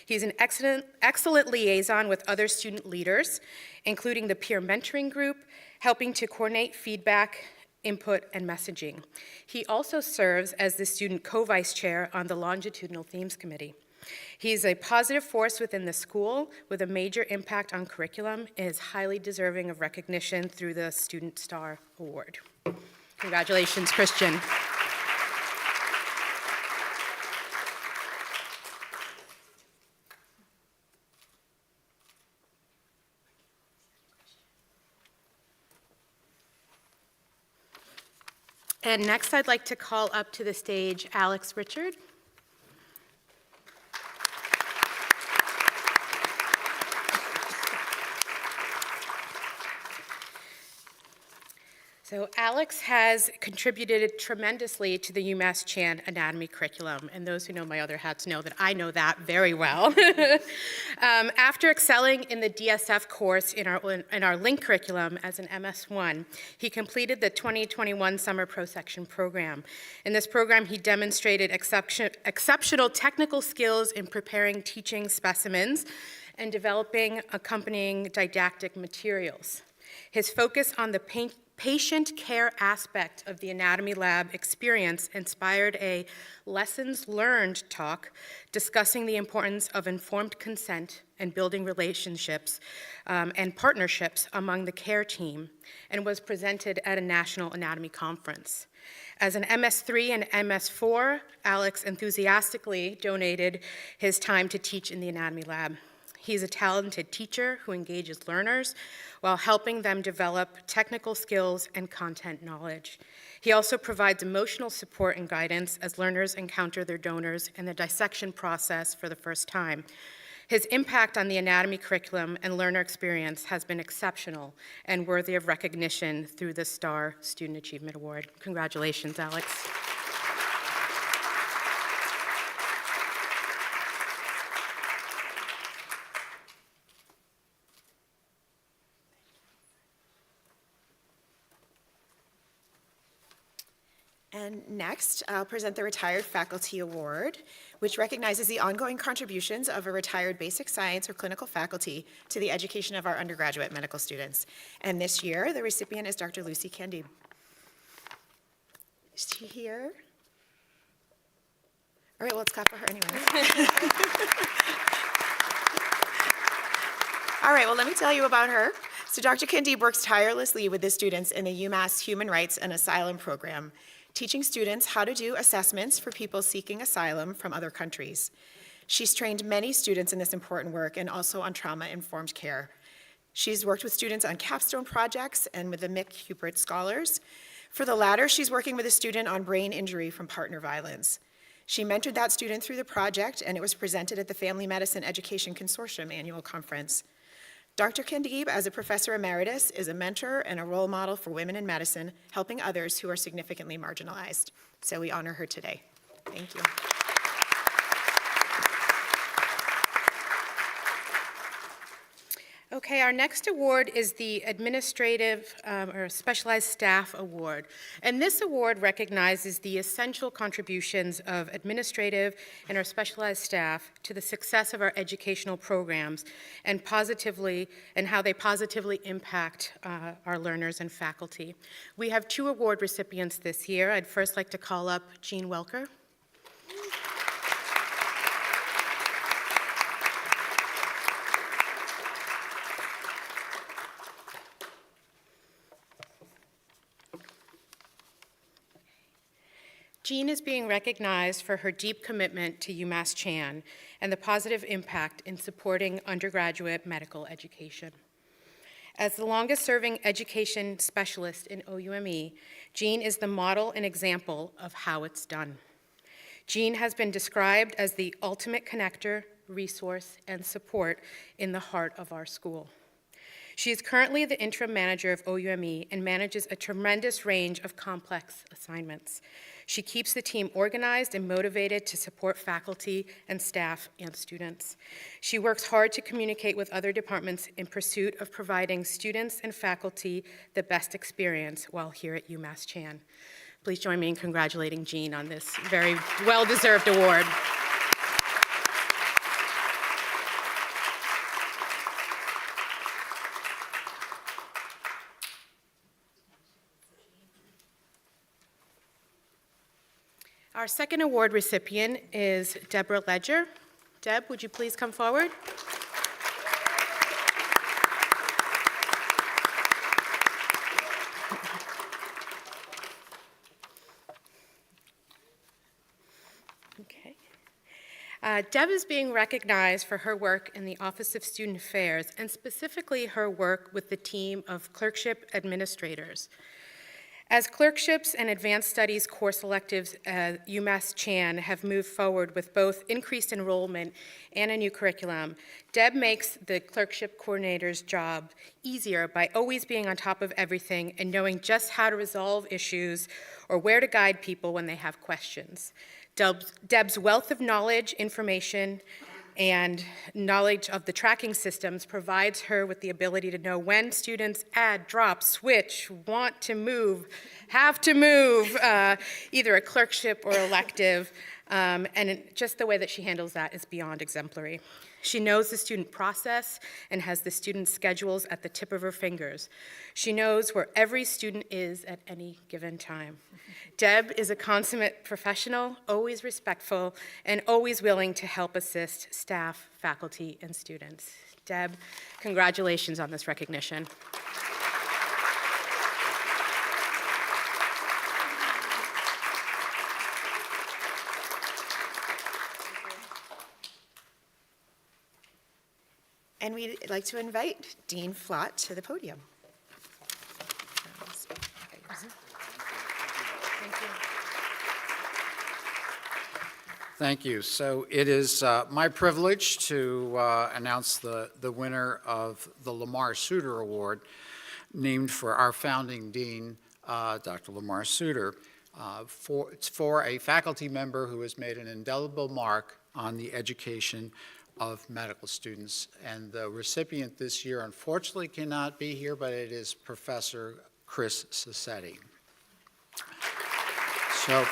He's an excellent liaison with other student leaders, including the peer mentoring group, helping to coordinate feedback, input, and messaging. He also serves as the student co-vice chair on the Longitudinal Themes Committee. He's a positive force within the school with a major impact on curriculum and is highly deserving of recognition through the Student Star Award. Congratulations, Christian. And next, I'd like to call up to the stage Alex Richard. So Alex has contributed tremendously to the UMass Chan anatomy curriculum, and those who know my other hats know that I know that very well. After excelling in the DSF course in our link curriculum as an MS1, he completed the 2021 Summer Pro Section program. In this program, he demonstrated exceptional technical skills in preparing teaching specimens and developing accompanying didactic materials. His focus on the patient care aspect of the anatomy lab experience inspired a lessons learned talk discussing the importance of informed consent and building relationships and partnerships among the care team, and was presented at a national anatomy conference. As an MS3 and MS4, Alex enthusiastically donated his time to teach in the anatomy lab. He's a talented teacher who engages learners while helping them develop technical skills and content knowledge. He also provides emotional support and guidance as learners encounter their donors in the dissection process for the first time. His impact on the anatomy curriculum and learner experience has been exceptional and worthy of recognition through the STAR Student Achievement Award. Congratulations, Alex. And next, I'll present the Retired Faculty Award, which recognizes the ongoing contributions of a retired basic science or clinical faculty to the education of our undergraduate medical students. And this year, the recipient is Dr. Lucy Candide. Is she here? All right, well, let's clap for her anyway. All right, well, let me tell you about her. So Dr. Candide works tirelessly with the students in the UMass Human Rights and Asylum program, teaching students how to do assessments for people seeking asylum from other countries. She's trained many students in this important work and also on trauma-informed care. She's worked with students on capstone projects and with the Mick Hupert Scholars. For the latter, she's working with a student on brain injury from partner violence. She mentored that student through the project, and it was presented at the Family Medicine Education Consortium annual conference. Dr. Kandib, as a professor emeritus, is a mentor and a role model for women in medicine, helping others who are significantly marginalized. So we honor her today. Thank you. Okay, our next award is the Administrative or Specialized Staff Award. And this award recognizes the essential contributions of administrative and our specialized staff to the success of our educational programs and how they positively impact our learners and faculty. We have 2 award recipients this year. I'd first like to call up Jean Welker. Jean is being recognized for her deep commitment to UMass Chan and the positive impact in supporting undergraduate medical education. As the longest-serving education specialist in OUME, Jean is the model and example of how it's done. Jean has been described as the ultimate connector, resource, and support in the heart of our school. She is currently the interim manager of OUME and manages a tremendous range of complex assignments. She keeps the team organized and motivated to support faculty and staff and students. She works hard to communicate with other departments in pursuit of providing students and faculty the best experience while here at UMass Chan. Please join me in congratulating Jean on this very well-deserved award. Our second award recipient is Deborah Ledger. Deb, would you please come forward? Okay. Deb is being recognized for her work in the Office of Student Affairs, and specifically her work with the team of clerkship administrators. As clerkships and advanced studies course electives at UMass Chan have moved forward with both increased enrollment and a new curriculum, Deb makes the clerkship coordinator's job easier by always being on top of everything and knowing just how to resolve issues or where to guide people when they have questions. Deb's wealth of knowledge, information, and knowledge of the tracking systems provides her with the ability to know when students add, drop, switch, want to move, have to move, either a clerkship or elective, and just the way that she handles that is beyond exemplary. She knows the student process and has the student schedules at the tip of her fingers. She knows where every student is at any given time. Deb is a consummate professional, always respectful, and always willing to help assist staff, faculty, and students. Deb, congratulations on this recognition. And we'd like to invite Dean Flott to the podium. Thank you. So it is my privilege to announce the winner of the Lamar Suter Award, named for our founding dean, Dr. Lamar Suter. It's for a faculty member who has made an indelible mark on the education of medical students. And the recipient this year, unfortunately, cannot be here, but it is Professor Chris Sassetti. So,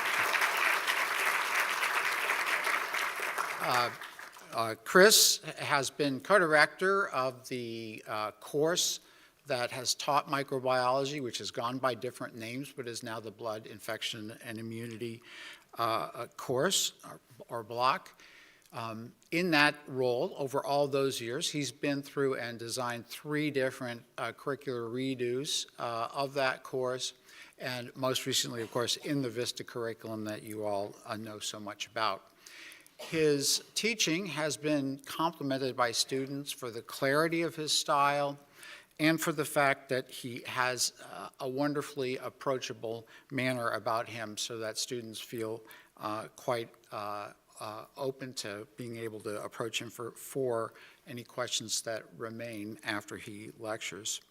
Chris has been co-director of the course that has taught microbiology, which has gone by different names, but is now the Blood Infection and Immunity course or block. In that role, over all those years, he's been through and designed 3 different curricular redos of that course, and most recently, of course, in the VISTA curriculum that you all know so much about. His teaching has been complimented by students for the clarity of his style and for the fact that he has a wonderfully approachable manner about him so that students feel quite open to being able to approach him for any questions that remain after he lectures.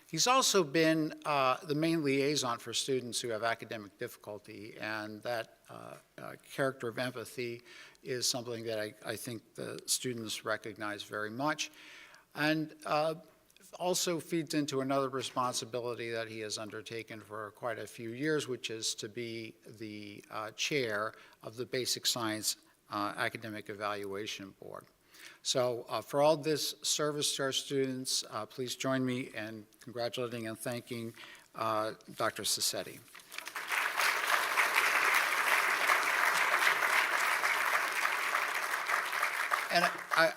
He's also been the main liaison for students who have academic difficulty, and that character of empathy is something that I think the students recognize very much, and also feeds into another responsibility that he has undertaken for quite a few years, which is to be the chair of the Basic Science Academic Evaluation Board. So for all this service to our students, please join me in congratulating and thanking Dr. Sassetti. And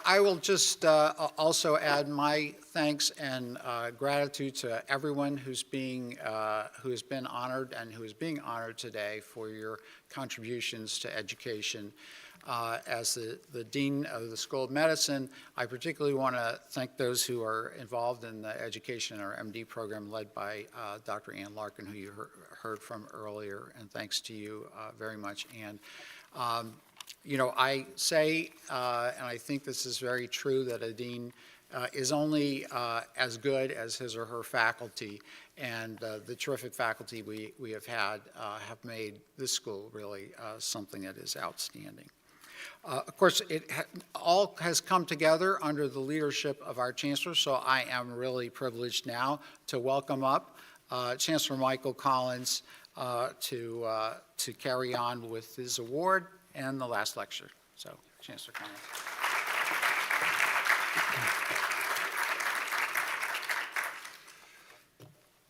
I will just also add my thanks and gratitude to everyone who has been honored and who is being honored today for your contributions to education. As the Dean of the School of Medicine, I particularly want to thank those who are involved in the education or MD program led by Dr. Ann Larkin, who you heard from earlier, and thanks to you very much, Ann. You know, I say, and I think this is very true, that a dean is only as good as his or her faculty, and the terrific faculty we have had have made this school really something that is outstanding. Of course, all has come together under the leadership of our Chancellor, so I am really privileged now to welcome up Chancellor Michael Collins to carry on with his award and the last lecture. So, Chancellor Collins.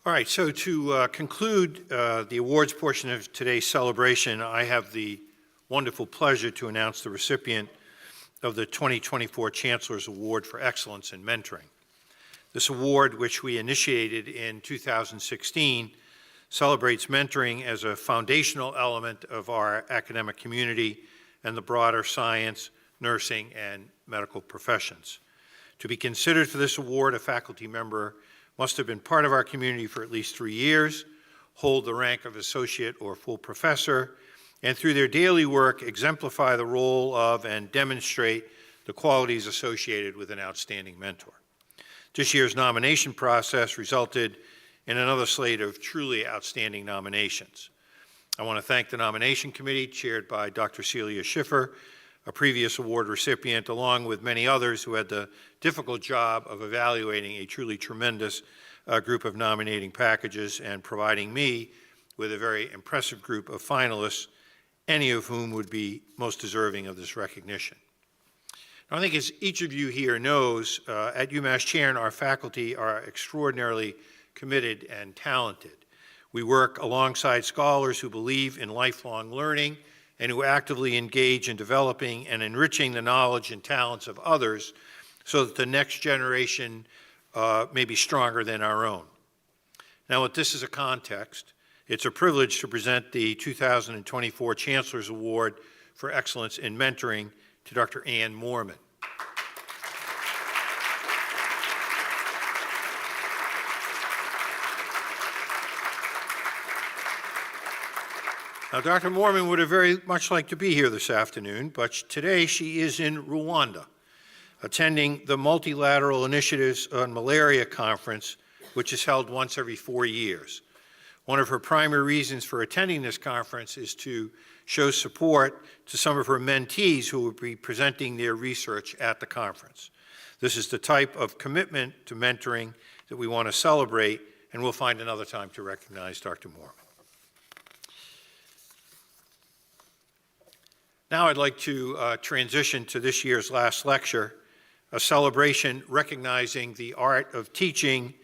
All right, so to conclude the awards portion of today's celebration, I have the wonderful pleasure to announce the recipient of the 2024 Chancellor's Award for Excellence in Mentoring. This award, which we initiated in 2016, celebrates mentoring as a foundational element of our academic community and the broader science, nursing, and medical professions. To be considered for this award, a faculty member must have been part of our community for at least 3 years, hold the rank of associate or full professor, and through their daily work exemplify the role of and demonstrate the qualities associated with an outstanding mentor. This year's nomination process resulted in another slate of truly outstanding nominations. I want to thank the nomination committee chaired by Dr. Celia Schiffer, a previous award recipient, along with many others who had the difficult job of evaluating a truly tremendous group of nominating packages and providing me with a very impressive group of finalists, any of whom would be most deserving of this recognition. Now, I think as each of you here knows, at UMass Chairn, our faculty are extraordinarily committed and talented. We work alongside scholars who believe in lifelong learning and who actively engage in developing and enriching the knowledge and talents of others so that the next generation may be stronger than our own. Now, with this as a context, it's a privilege to present the 2024 Chancellor's Award for Excellence in Mentoring to Dr. Ann Moorman. Now, Dr. Moorman would have very much liked to be here this afternoon, but today she is in Rwanda, attending the Multilateral Initiatives on Malaria Conference, which is held once every 4 years. One of her primary reasons for attending this conference is to show support to some of her mentees who will be presenting their research at the conference. This is the type of commitment to mentoring that we want to celebrate, and we'll find another time to recognize Dr. Moorman. Now I'd like to transition to this year's last lecture, a celebration recognizing the art of teaching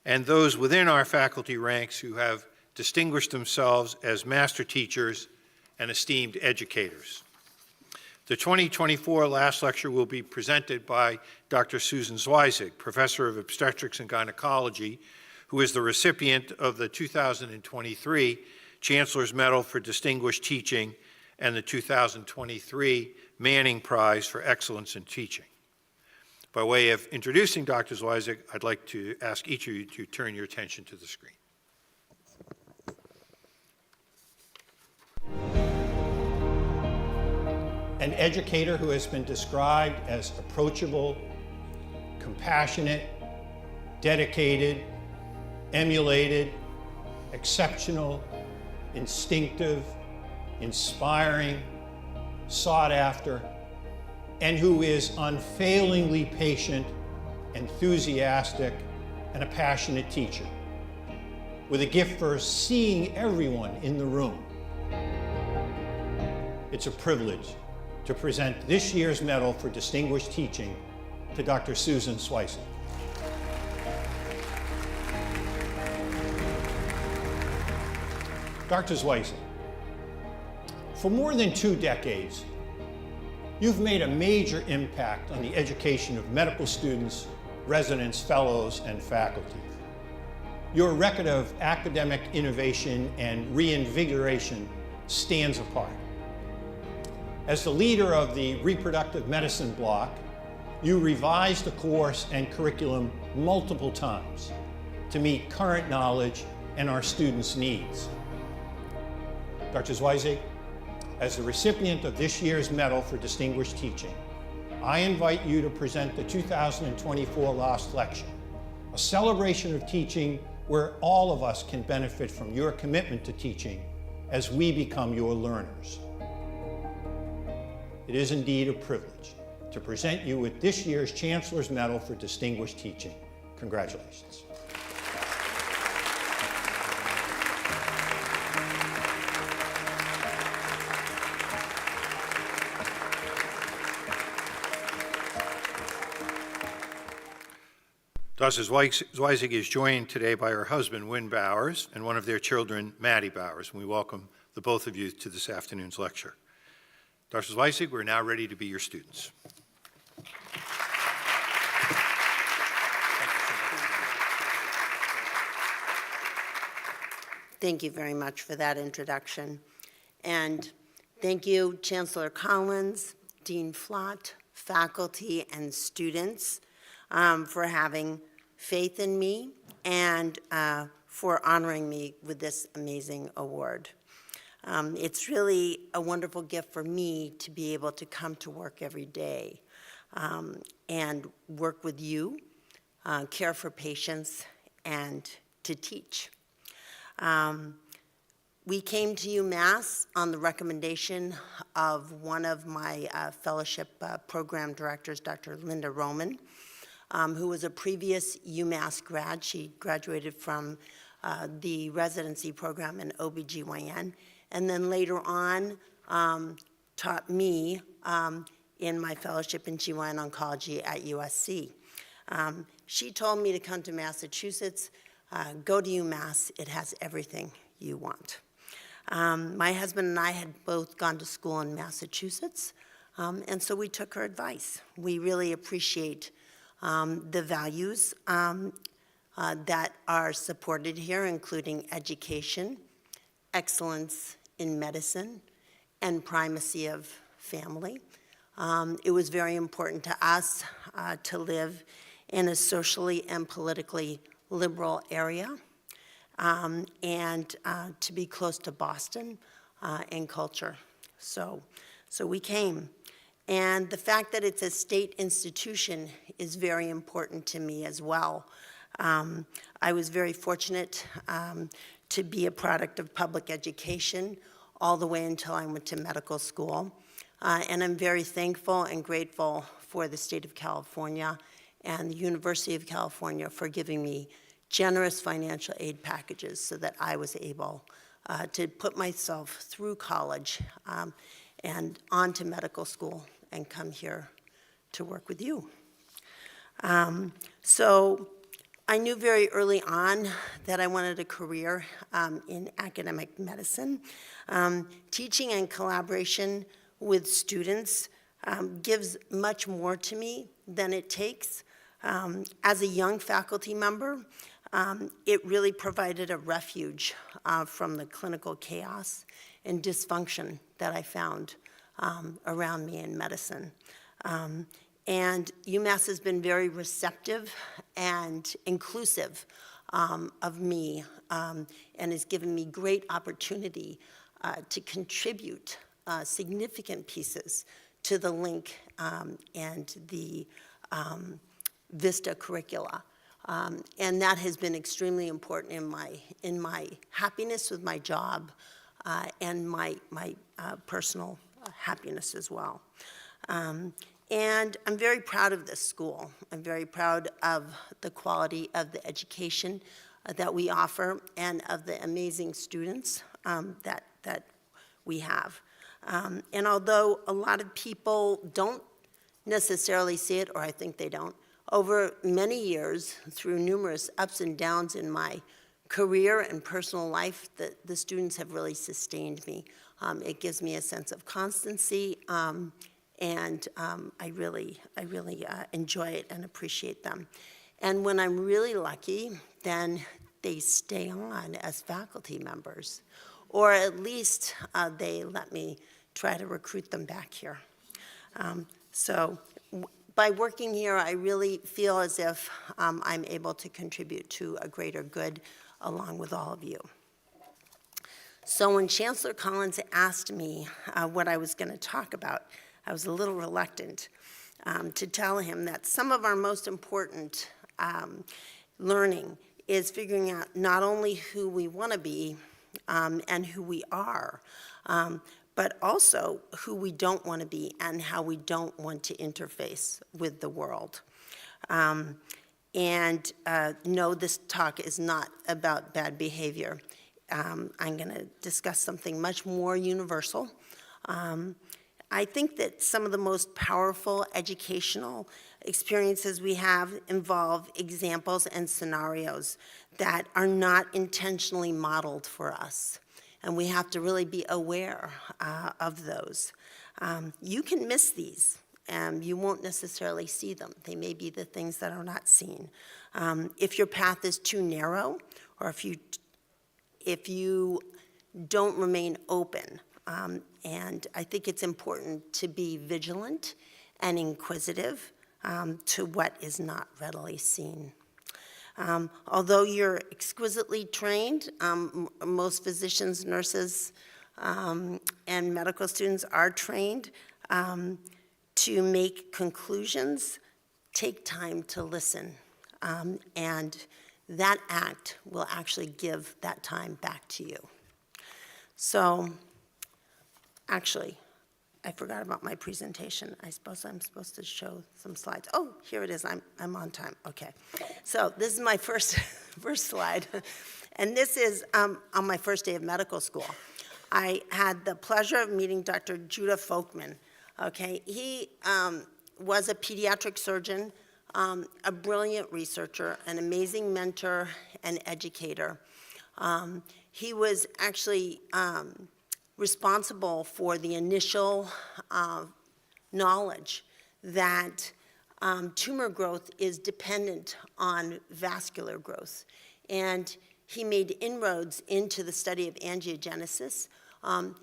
and those within our faculty ranks who have distinguished themselves as master teachers and esteemed educators. The 2024 last lecture will be presented by Dr. Susan Zweizig, Professor of Obstetrics and Gynecology, who is the recipient of the 2023 Chancellor's Medal for Distinguished Teaching and the 2023 Manning Prize for Excellence in Teaching. By way of introducing Dr. Zweizig, I'd like to ask each of you to turn your attention to the screen. An educator who has been described as approachable, compassionate, dedicated, emulated, exceptional, instinctive, inspiring, sought after, and who is unfailingly patient, enthusiastic, and a passionate teacher, with a gift for seeing everyone in the room. It's a privilege to present this year's Medal for Distinguished Teaching to Dr. Susan Zweizig. Dr. Zweizig, for more than 2 decades, you've made a major impact on the education of medical students, residents, fellows, and faculty. Your record of academic innovation and reinvigoration stands apart. As the leader of the reproductive medicine block, you revised the course and curriculum multiple times to meet current knowledge and our students' needs. Dr. Zweizig, as the recipient of this year's Medal for Distinguished Teaching, I invite you to present the 2024 Lost Lecture, a celebration of teaching where all of us can benefit from your commitment to teaching as we become your learners. It is indeed a privilege to present you with this year's Chancellor's Medal for Distinguished Teaching. Congratulations. Dr. Zweizig is joined today by her husband, Wynn Bowers, and one of their children, Maddie Bowers. And we welcome the both of you to this afternoon's lecture. Dr. Zweizig, we're now ready to be your students. Thank you very much for that introduction. And thank you, Chancellor Collins, Dean Flott, faculty, and students for having faith in me and for honoring me with this amazing award. It's really a wonderful gift for me to be able to come to work every day and work with you, care for patients, and to teach. We came to UMass on the recommendation of one of my fellowship program directors, Dr. Linda Roman, who was a previous UMass grad. She graduated from the residency program in OBGYN, and then later on taught me in my fellowship in GYN oncology at USC. She told me to come to Massachusetts, go to UMass, it has everything you want. My husband and I had both gone to school in Massachusetts, and so we took her advice. We really appreciate the values that are supported here, including education, excellence in medicine, and primacy of family. It was very important to us to live in a socially and politically liberal area, and to be close to Boston and culture. So we came. And the fact that it's a state institution is very important to me as well. I was very fortunate to be a product of public education all the way until I went to medical school. And I'm very thankful and grateful for the state of California and the University of California for giving me generous financial aid packages so that I was able to put myself through college and on to medical school and come here to work with you. So I knew very early on that I wanted a career in academic medicine. Teaching and collaboration with students gives much more to me than it takes. As a young faculty member, it really provided a refuge from the clinical chaos and dysfunction that I found around me in medicine. And UMass has been very receptive and inclusive of me and has given me great opportunity to contribute significant pieces to the link and the VISTA curricula. And that has been extremely important in my happiness with my job and my personal happiness as well. And I'm very proud of this school. I'm very proud of the quality of the education that we offer and of the amazing students that we have. And although a lot of people don't necessarily see it, or I think they don't, over many years, through numerous ups and downs in my career and personal life, the students have really sustained me. It gives me a sense of constancy, and I really enjoy it and appreciate them. And when I'm really lucky, then they stay on as faculty members, or at least they let me try to recruit them back here. So by working here, I really feel as if I'm able to contribute to a greater good along with all of you. So when Chancellor Collins asked me what I was going to talk about, I was a little reluctant to tell him that some of our most important learning is figuring out not only who we want to be and who we are, but also who we don't want to be and how we don't want to interface with the world. And no, this talk is not about bad behavior. I'm going to discuss something much more universal. I think that some of the most powerful educational experiences we have involve examples and scenarios that are not intentionally modeled for us. And we have to really be aware of those. You can miss these. You won't necessarily see them. They may be the things that are not seen. If your path is too narrow, or if you don't remain open, and I think it's important to be vigilant and inquisitive to what is not readily seen. Although you're exquisitely trained, most physicians, nurses, and medical students are trained to make conclusions. Take time to listen, and that act will actually give that time back to you. So, actually, I forgot about my presentation. I suppose I'm supposed to show some slides. Oh, here it is. I'm on time. Okay. So this is my first slide, and this is on my first day of medical school. I had the pleasure of meeting Dr. Judah Folkman. Okay, he was a pediatric surgeon, a brilliant researcher, an amazing mentor and educator. He was actually responsible for the initial knowledge that tumor growth is dependent on vascular growth. And he made inroads into the study of angiogenesis.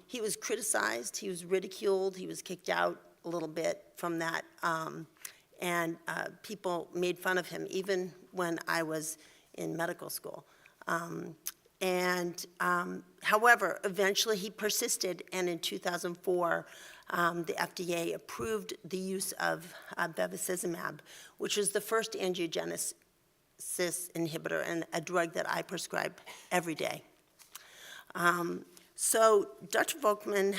He was criticized, he was ridiculed, he was kicked out a little bit from that, and people made fun of him, even when I was in medical school. However, eventually he persisted, and in 2004, the FDA approved the use of bevacizumab, which was the first angiogenesis inhibitor and a drug that I prescribe every day. So Dr. Folkman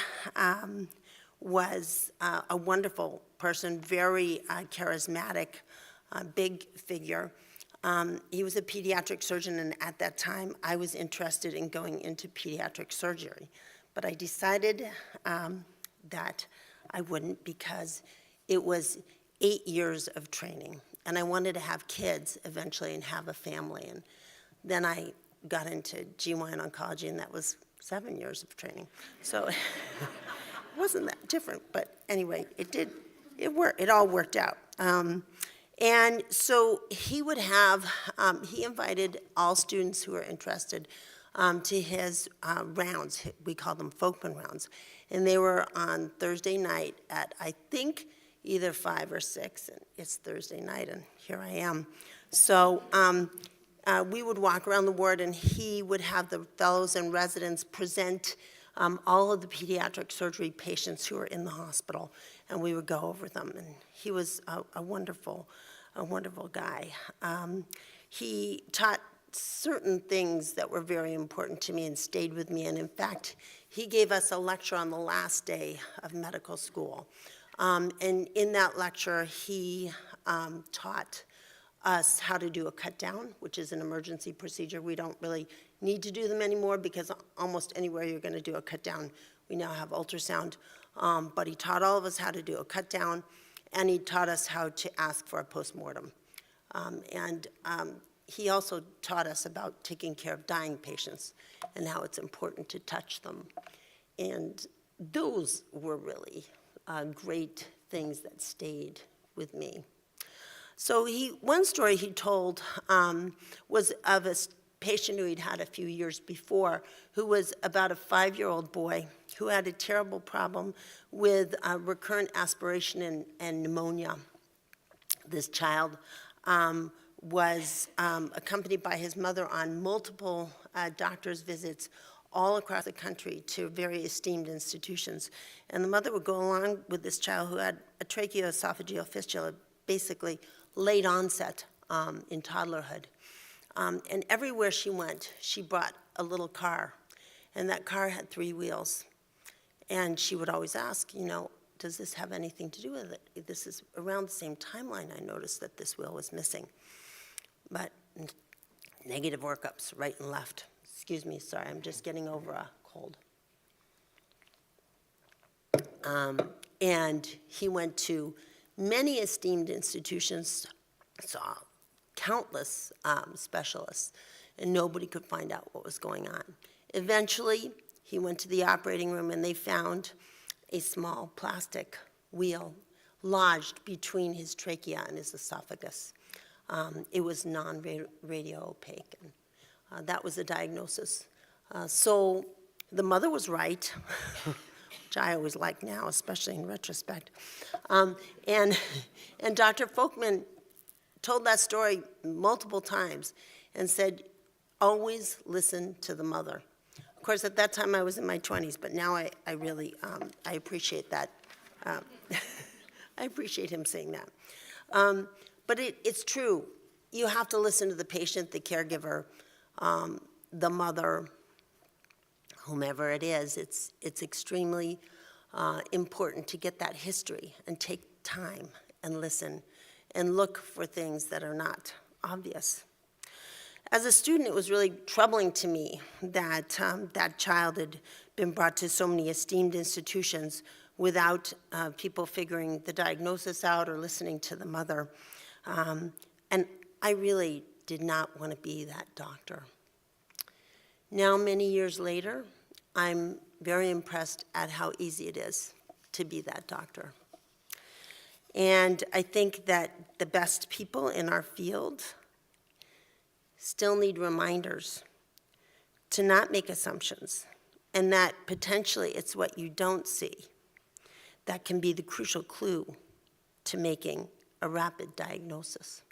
was a wonderful person, very charismatic, big figure. He was a pediatric surgeon, and at that time, I was interested in going into pediatric surgery. But I decided that I wouldn't, because it was 8 years of training, and I wanted to have kids eventually and have a family. And then I got into GYN oncology, and that was 7 years of training. So it wasn't that different, but anyway, it all worked out. And so he would have, he invited all students who were interested to his rounds. We call them Folkman rounds. And they were on Thursday night at, I think either 5 or 6, and it's Thursday night, and here I am. So we would walk around the ward, and he would have the fellows and residents present all of the pediatric surgery patients who were in the hospital, and we would go over them. And he was a wonderful guy. He taught certain things that were very important to me and stayed with me. And in fact, he gave us a lecture on the last day of medical school. And in that lecture, he taught us how to do a cut down, which is an emergency procedure. We don't really need to do them anymore because almost anywhere you're going to do a cut down, we now have ultrasound. But he taught all of us how to do a cut down, and he taught us how to ask for a postmortem. He also taught us about taking care of dying patients and how it's important to touch them. And those were really great things that stayed with me. So one story he told was of a patient who he'd had a few years before, who was about a 5-year-old boy who had a terrible problem with recurrent aspiration and pneumonia. This child was accompanied by his mother on multiple doctor's visits all across the country to very esteemed institutions. And the mother would go along with this child who had a tracheoesophageal fistula, basically late onset in toddlerhood. And everywhere she went, she brought a little car, and that car had 3 wheels. And she would always ask, does this have anything to do with it? This is around the same timeline I noticed that this wheel was missing. But negative workups right and left. Excuse me, sorry, I'm just getting over a cold. And he went to many esteemed institutions, saw countless specialists, and nobody could find out what was going on. Eventually, he went to the operating room, and they found a small plastic wheel lodged between his trachea and his esophagus. It was non-radio opaque, and that was the diagnosis. So the mother was right, which I always like now, especially in retrospect. And Dr. Folkman told that story multiple times and said, always listen to the mother. Of course, at that time I was in my 20s, but now I really, I appreciate that. I appreciate him saying that. But it's true. You have to listen to the patient, the caregiver, the mother, whomever it is. It's extremely important to get that history and take time and listen and look for things that are not obvious. As a student, it was really troubling to me that that child had been brought to so many esteemed institutions without people figuring the diagnosis out or listening to the mother. And I really did not want to be that doctor. Now, many years later, I'm very impressed at how easy it is to be that doctor. And I think that the best people in our field still need reminders to not make assumptions, and that potentially it's what you don't see that can be the crucial clue to making a rapid diagnosis.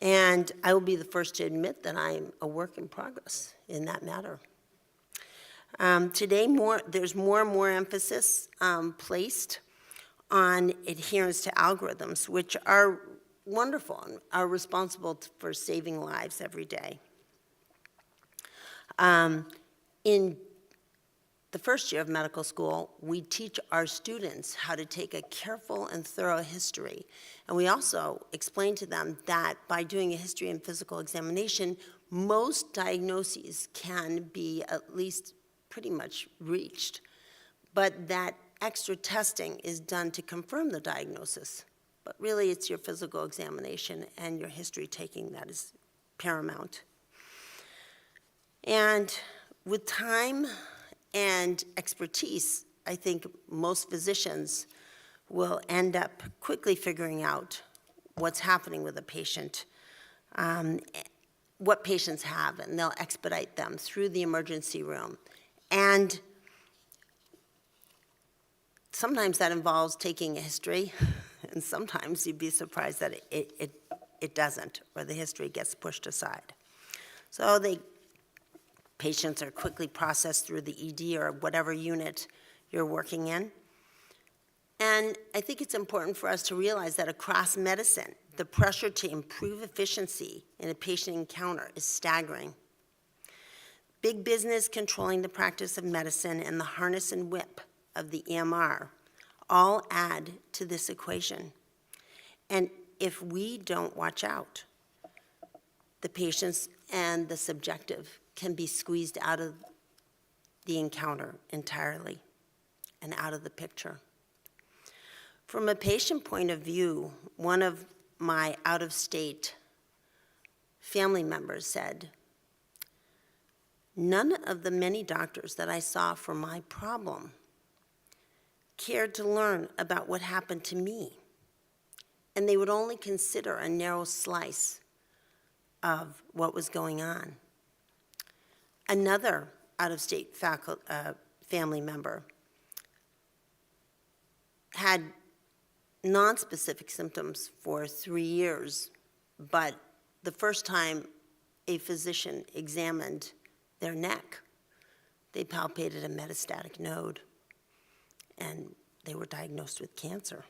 And I will be the first to admit that I'm a work in progress in that matter. Today, there's more and more emphasis placed on adherence to algorithms, which are wonderful and are responsible for saving lives every day. In the first year of medical school, we teach our students how to take a careful and thorough history. And we also explain to them that by doing a history and physical examination, most diagnoses can be at least pretty much reached, but that extra testing is done to confirm the diagnosis. But really, it's your physical examination and your history taking that is paramount. And with time and expertise, I think most physicians will end up quickly figuring out what's happening with a patient, what patients have, and they'll expedite them through the emergency room. And sometimes that involves taking a history, and sometimes you'd be surprised that it doesn't, or the history gets pushed aside. So patients are quickly processed through the ED or whatever unit you're working in. And I think it's important for us to realize that across medicine, the pressure to improve efficiency in a patient encounter is staggering. Big business controlling the practice of medicine and the harness and whip of the EMR all add to this equation. And if we don't watch out, the patients and the subjective can be squeezed out of the encounter entirely and out of the picture. From a patient point of view, one of my out-of-state family members said, "None of the many doctors that I saw for my problem cared to learn about what happened to me, and they would only consider a narrow slice of what was going on." Another out-of-state family member had nonspecific symptoms for 3 years, but the first time a physician examined their neck, they palpated a metastatic node, and they were diagnosed with cancer.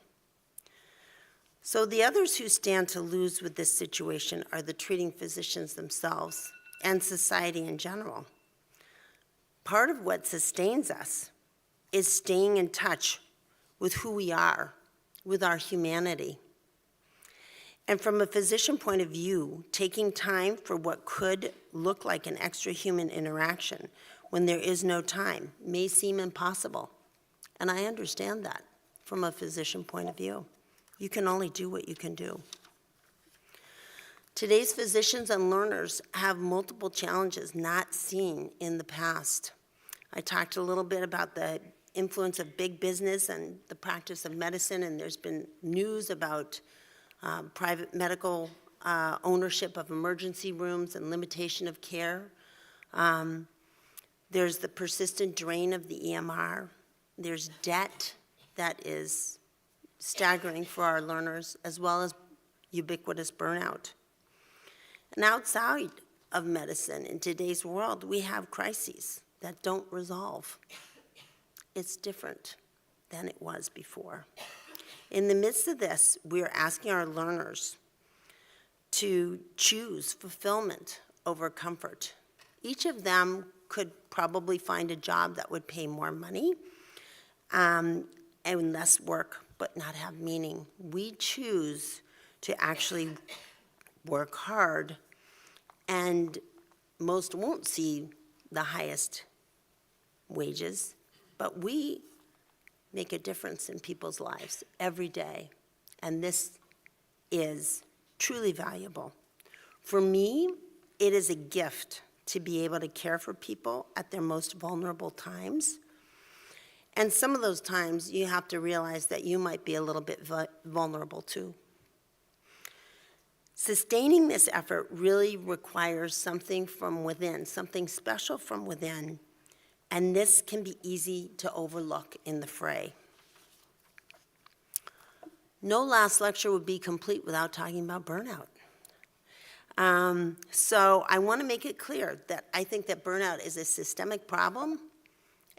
So the others who stand to lose with this situation are the treating physicians themselves and society in general. Part of what sustains us is staying in touch with who we are, with our humanity. And from a physician point of view, taking time for what could look like an extra human interaction when there is no time may seem impossible. And I understand that from a physician point of view. You can only do what you can do. Today's physicians and learners have multiple challenges not seen in the past. I talked a little bit about the influence of big business and the practice of medicine, and there's been news about private medical ownership of emergency rooms and limitation of care. There's the persistent drain of the EMR. There's debt that is staggering for our learners, as well as ubiquitous burnout. And outside of medicine, in today's world, we have crises that don't resolve. It's different than it was before. In the midst of this, we're asking our learners to choose fulfillment over comfort. Each of them could probably find a job that would pay more money and less work, but not have meaning. We choose to actually work hard, and most won't see the highest wages, but we make a difference in people's lives every day, and this is truly valuable. For me, it is a gift to be able to care for people at their most vulnerable times, and some of those times you have to realize that you might be a little bit vulnerable too. Sustaining this effort really requires something from within, something special from within, and this can be easy to overlook in the fray. No last lecture would be complete without talking about burnout. So I want to make it clear that I think that burnout is a systemic problem.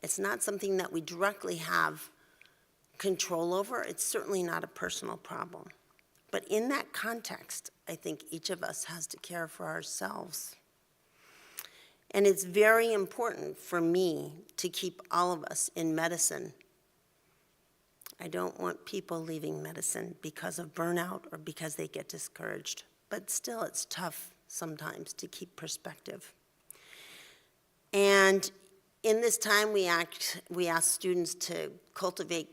It's not something that we directly have control over. It's certainly not a personal problem. But in that context, I think each of us has to care for ourselves. And it's very important for me to keep all of us in medicine. I don't want people leaving medicine because of burnout or because they get discouraged. But still, it's tough sometimes to keep perspective. And in this time, we ask students to cultivate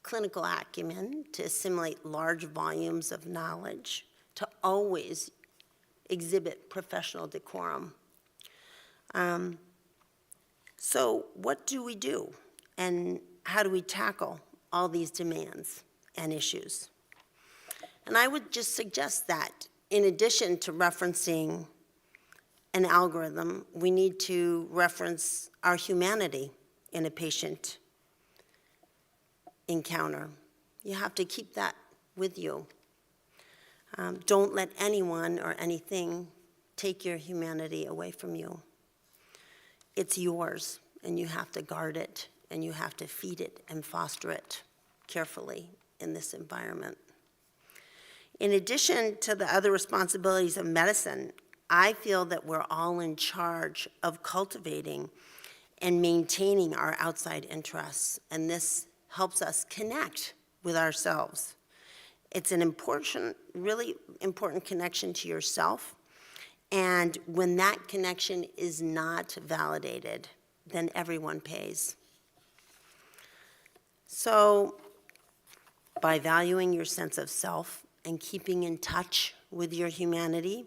clinical acumen, to assimilate large volumes of knowledge, to always exhibit professional decorum. So what do we do, and how do we tackle all these demands and issues? And I would just suggest that in addition to referencing an algorithm, we need to reference our humanity in a patient encounter. You have to keep that with you. Don't let anyone or anything take your humanity away from you. It's yours, and you have to guard it, and you have to feed it and foster it carefully in this environment. In addition to the other responsibilities of medicine, I feel that we're all in charge of cultivating and maintaining our outside interests, and this helps us connect with ourselves. It's an important, really important connection to yourself, and when that connection is not validated, then everyone pays. So, by valuing your sense of self and keeping in touch with your humanity,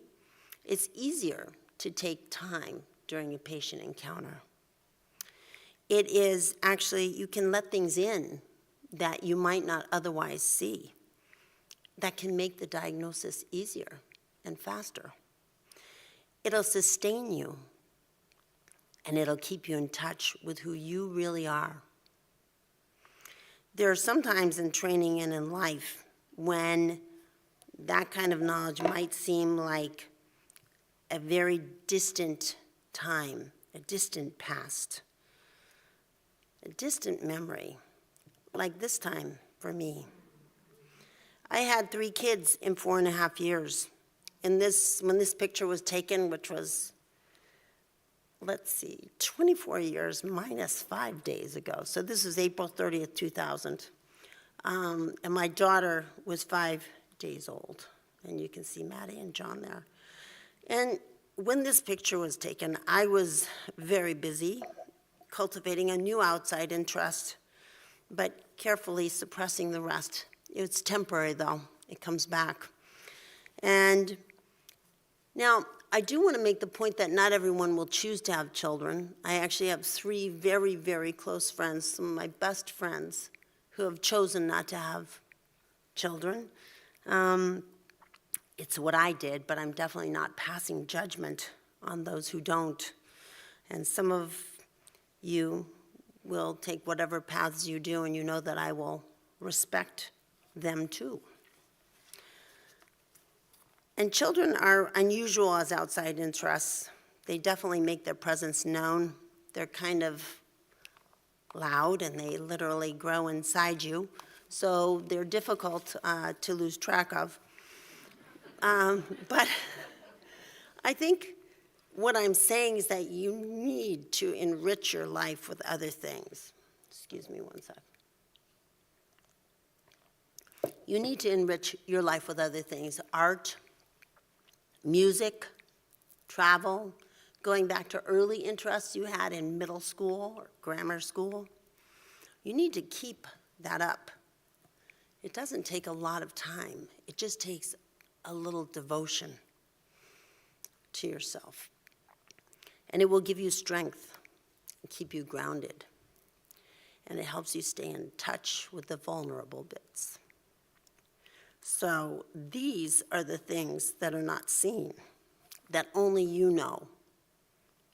it's easier to take time during a patient encounter. It is actually, you can let things in that you might not otherwise see that can make the diagnosis easier and faster. It'll sustain you, and it'll keep you in touch with who you really are. There are some times in training and in life when that kind of knowledge might seem like a very distant time, a distant past, a distant memory, like this time for me. I had 3 kids in 4.5 years. When this picture was taken, which was, 24 years minus 5 days ago. So this is April 30th, 2000. And my daughter was 5 days old. And you can see Maddie and John there. And when this picture was taken, I was very busy cultivating a new outside interest, but carefully suppressing the rest. It's temporary, though. It comes back. And now, I do want to make the point that not everyone will choose to have children. I actually have 3 very, very close friends, some of my best friends, who have chosen not to have children. It's what I did, but I'm definitely not passing judgment on those who don't. And some of you will take whatever paths you do, and you know that I will respect them too. And children are unusual as outside interests. They definitely make their presence known. They're kind of loud, and they literally grow inside you. So they're difficult to lose track of. But I think what I'm saying is that you need to enrich your life with other things. Excuse me one sec. You need to enrich your life with other things: art, music, travel, going back to early interests you had in middle school or grammar school. You need to keep that up. It doesn't take a lot of time. It just takes a little devotion to yourself. And it will give you strength and keep you grounded. And it helps you stay in touch with the vulnerable bits. So these are the things that are not seen, that only you know.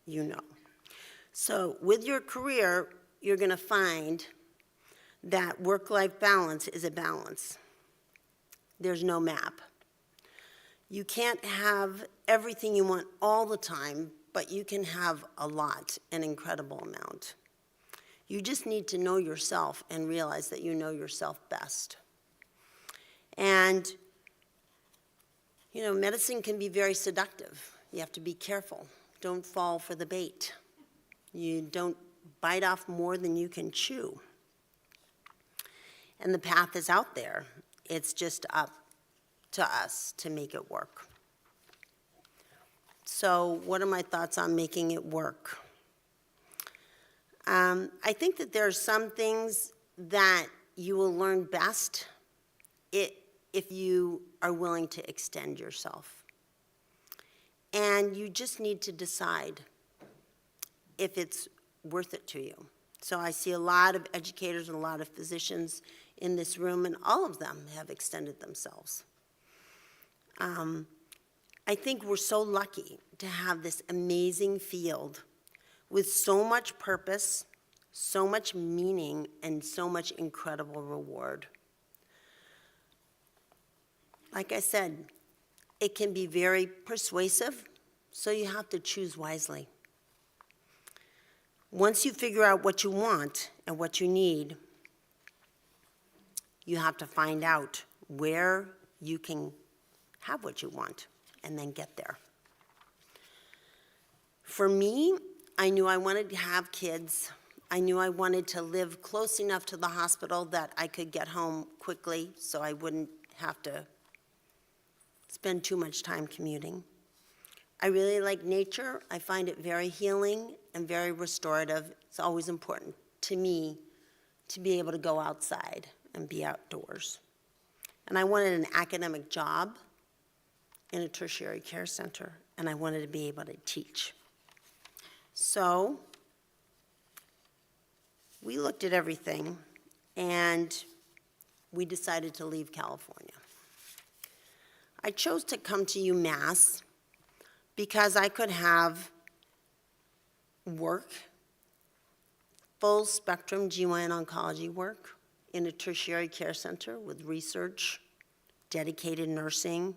You know. So with your career, you're going to find that work-life balance is a balance. There's no map. You can't have everything you want all the time, but you can have a lot, an incredible amount. You just need to know yourself and realize that you know yourself best. And, you know, medicine can be very seductive. You have to be careful. Don't fall for the bait. You don't bite off more than you can chew. And the path is out there. It's just up to us to make it work. So what are my thoughts on making it work? I think that there are some things that you will learn best if you are willing to extend yourself. And you just need to decide if it's worth it to you. So I see a lot of educators and a lot of physicians in this room, and all of them have extended themselves. I think we're so lucky to have this amazing field with so much purpose, so much meaning and so much incredible reward. Like I said, it can be very persuasive, so you have to choose wisely. Once you figure out what you want and what you need, you have to find out where you can have what you want and then get there. For me, I knew I wanted to have kids. I knew I wanted to live close enough to the hospital that I could get home quickly so I wouldn't have to spend too much time commuting. I really like nature. I find it very healing and very restorative. It's always important to me to be able to go outside and be outdoors. And I wanted an academic job in a tertiary care center, and I wanted to be able to teach. So we looked at everything, and we decided to leave California. I chose to come to UMass because I could have work, full spectrum GYN oncology work in a tertiary care center with research, dedicated nursing.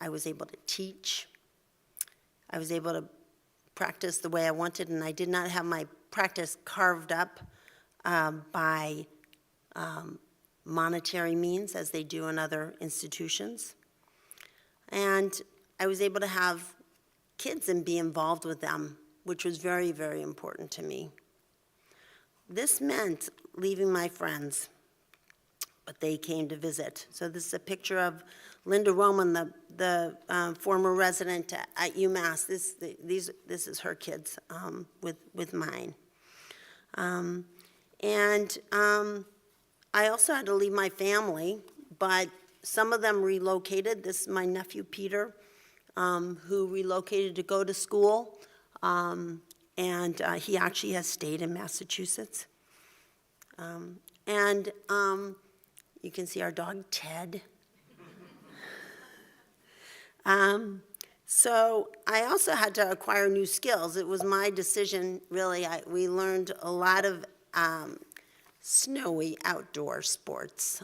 I was able to teach. I was able to practice the way I wanted, and I did not have my practice carved up by monetary means as they do in other institutions. And I was able to have kids and be involved with them, which was very, very important to me. This meant leaving my friends, but they came to visit. So this is a picture of Linda Roman, the former resident at UMass. This is her kids with mine. I also had to leave my family, but some of them relocated. This is my nephew, Peter, who relocated to go to school, and he actually has stayed in Massachusetts. You can see our dog, Ted. So I also had to acquire new skills. It was my decision, really. We learned a lot of snowy outdoor sports.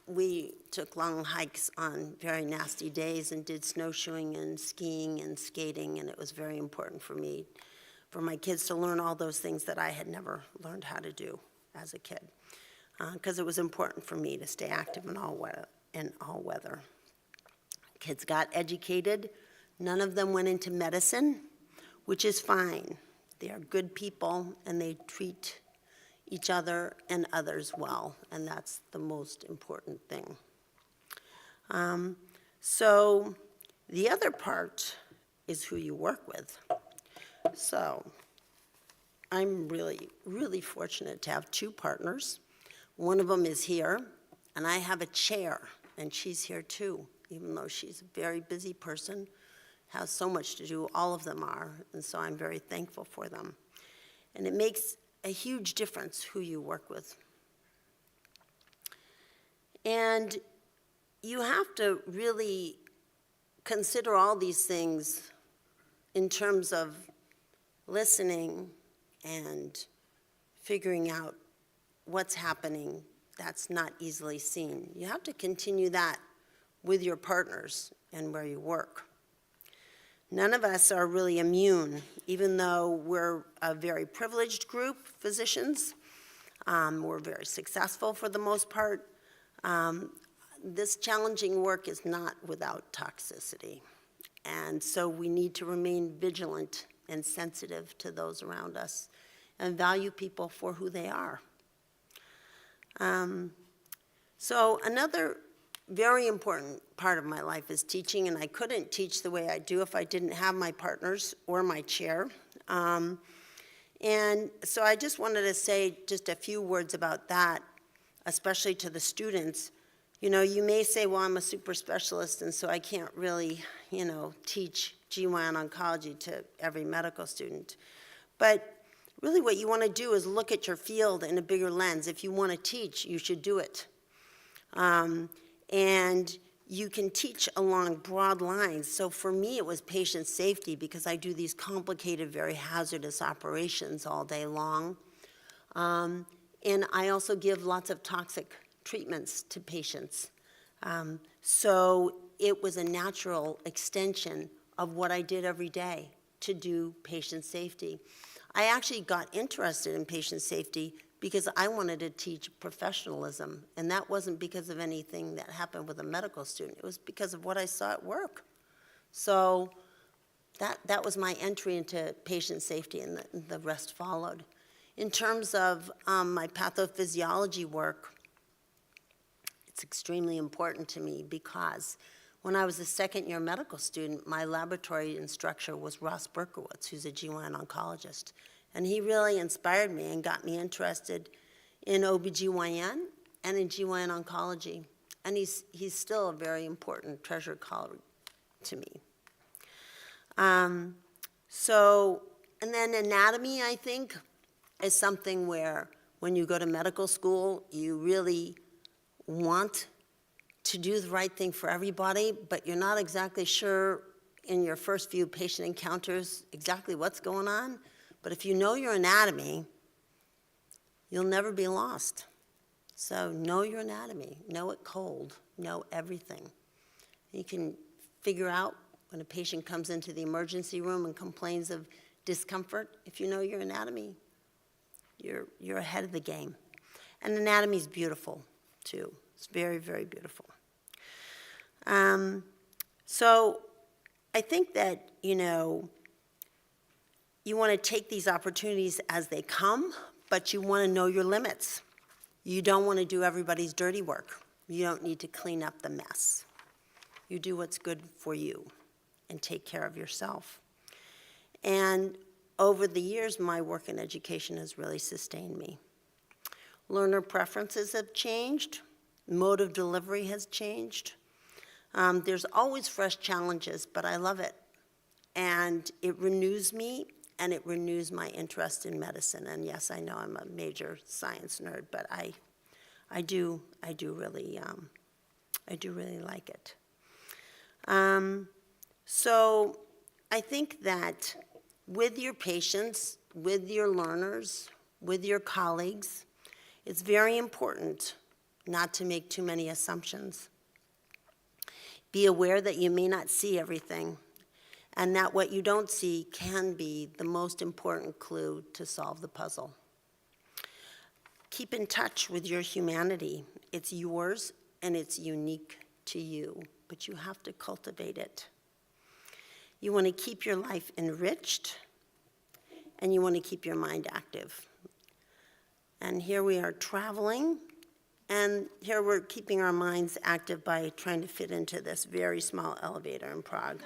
We took long hikes on very nasty days and did snowshoeing and skiing and skating, and it was very important for me, for my kids to learn all those things that I had never learned how to do as a kid, because it was important for me to stay active in all weather. Kids got educated. None of them went into medicine, which is fine. They are good people, and they treat each other and others well, and that's the most important thing. So the other part is who you work with. So I'm really, really fortunate to have two partners. One of them is here, and I have a chair, and she's here too, even though she's a very busy person, has so much to do, all of them are, and so I'm very thankful for them. And it makes a huge difference who you work with. And you have to really consider all these things in terms of listening and figuring out what's happening that's not easily seen. You have to continue that with your partners and where you work. None of us are really immune, even though we're a very privileged group, physicians. We're very successful for the most part. This challenging work is not without toxicity. And so we need to remain vigilant and sensitive to those around us and value people for who they are. So another very important part of my life is teaching, and I couldn't teach the way I do if I didn't have my partners or my chair. And so I just wanted to say just a few words about that, especially to the students. You know, you may say, well, I'm a super specialist, and so I can't really, teach GYN oncology to every medical student. But really what you want to do is look at your field in a bigger lens. If you want to teach, you should do it. And you can teach along broad lines. So for me, it was patient safety because I do these complicated, very hazardous operations all day long. And I also give lots of toxic treatments to patients. So it was a natural extension of what I did every day to do patient safety. I actually got interested in patient safety because I wanted to teach professionalism, and that wasn't because of anything that happened with a medical student. It was because of what I saw at work. So that was my entry into patient safety, and the rest followed. In terms of my pathophysiology work, it's extremely important to me because when I was a second-year medical student, my laboratory instructor was Ross Berkowitz, who's a GYN oncologist. And he really inspired me and got me interested in OBGYN and in GYN oncology. And he's still a very important treasured colleague to me. And then anatomy, I think, is something where when you go to medical school, you really want to do the right thing for everybody, but you're not exactly sure in your first few patient encounters exactly what's going on. But if you know your anatomy, you'll never be lost. So know your anatomy, know it cold, know everything. You can figure out when a patient comes into the emergency room and complains of discomfort. If you know your anatomy, you're ahead of the game. And anatomy is beautiful, too. It's very, very beautiful. So I think that, you want to take these opportunities as they come, but you want to know your limits. You don't want to do everybody's dirty work. You don't need to clean up the mess. You do what's good for you and take care of yourself. And over the years, my work in education has really sustained me. Learner preferences have changed. Mode of delivery has changed. There's always fresh challenges, but I love it. And it renews me, and it renews my interest in medicine. And yes, I know I'm a major science nerd, but I do really like it. So I think that with your patients, with your learners, with your colleagues, it's very important not to make too many assumptions. Be aware that you may not see everything, and that what you don't see can be the most important clue to solve the puzzle. Keep in touch with your humanity. It's yours, and it's unique to you, but you have to cultivate it. You want to keep your life enriched, and you want to keep your mind active. And here we are traveling, and here we're keeping our minds active by trying to fit into this very small elevator in Prague.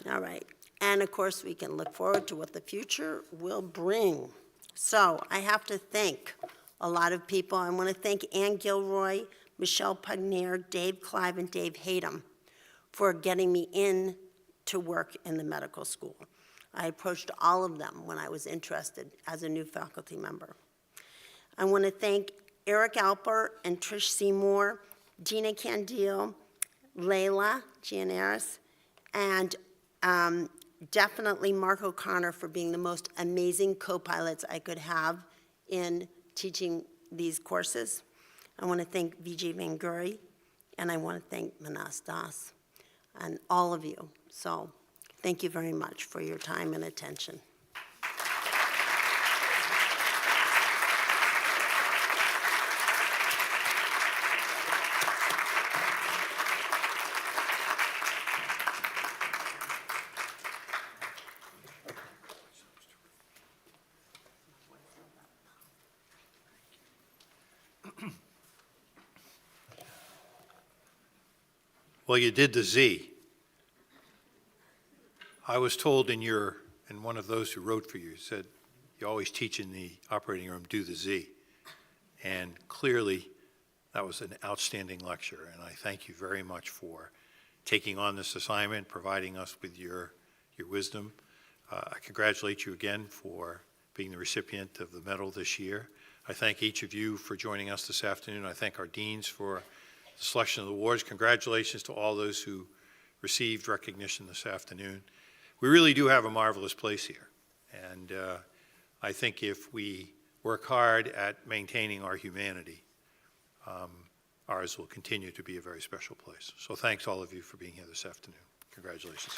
All right. And of course, we can look forward to what the future will bring. So I have to thank a lot of people. I want to thank Ann Gilroy, Michelle Pugnier, Dave Clive, and Dave Hayden for getting me in to work in the medical school. I approached all of them when I was interested as a new faculty member. I want to thank Eric Alper and Trish Seymour, Gina Candile, Layla Gianaris, and definitely Mark O'Connor for being the most amazing co-pilots I could have in teaching these courses. I want to thank Vijay Vanguri, and I want to thank Manas Das, and all of you. So thank you very much for your time and attention. Well, you did the Z. I was told and one of those who wrote for you said, you always teach in the operating room, do the Z. And clearly, that was an outstanding lecture, and I thank you very much for taking on this assignment, providing us with your wisdom. I congratulate you again for being the recipient of the medal this year. I thank each of you for joining us this afternoon. I thank our deans for selection of the awards. Congratulations to all those who received recognition this afternoon. We really do have a marvelous place here, and I think if we work hard at maintaining our humanity, ours will continue to be a very special place. So thanks all of you for being here this afternoon. Congratulations.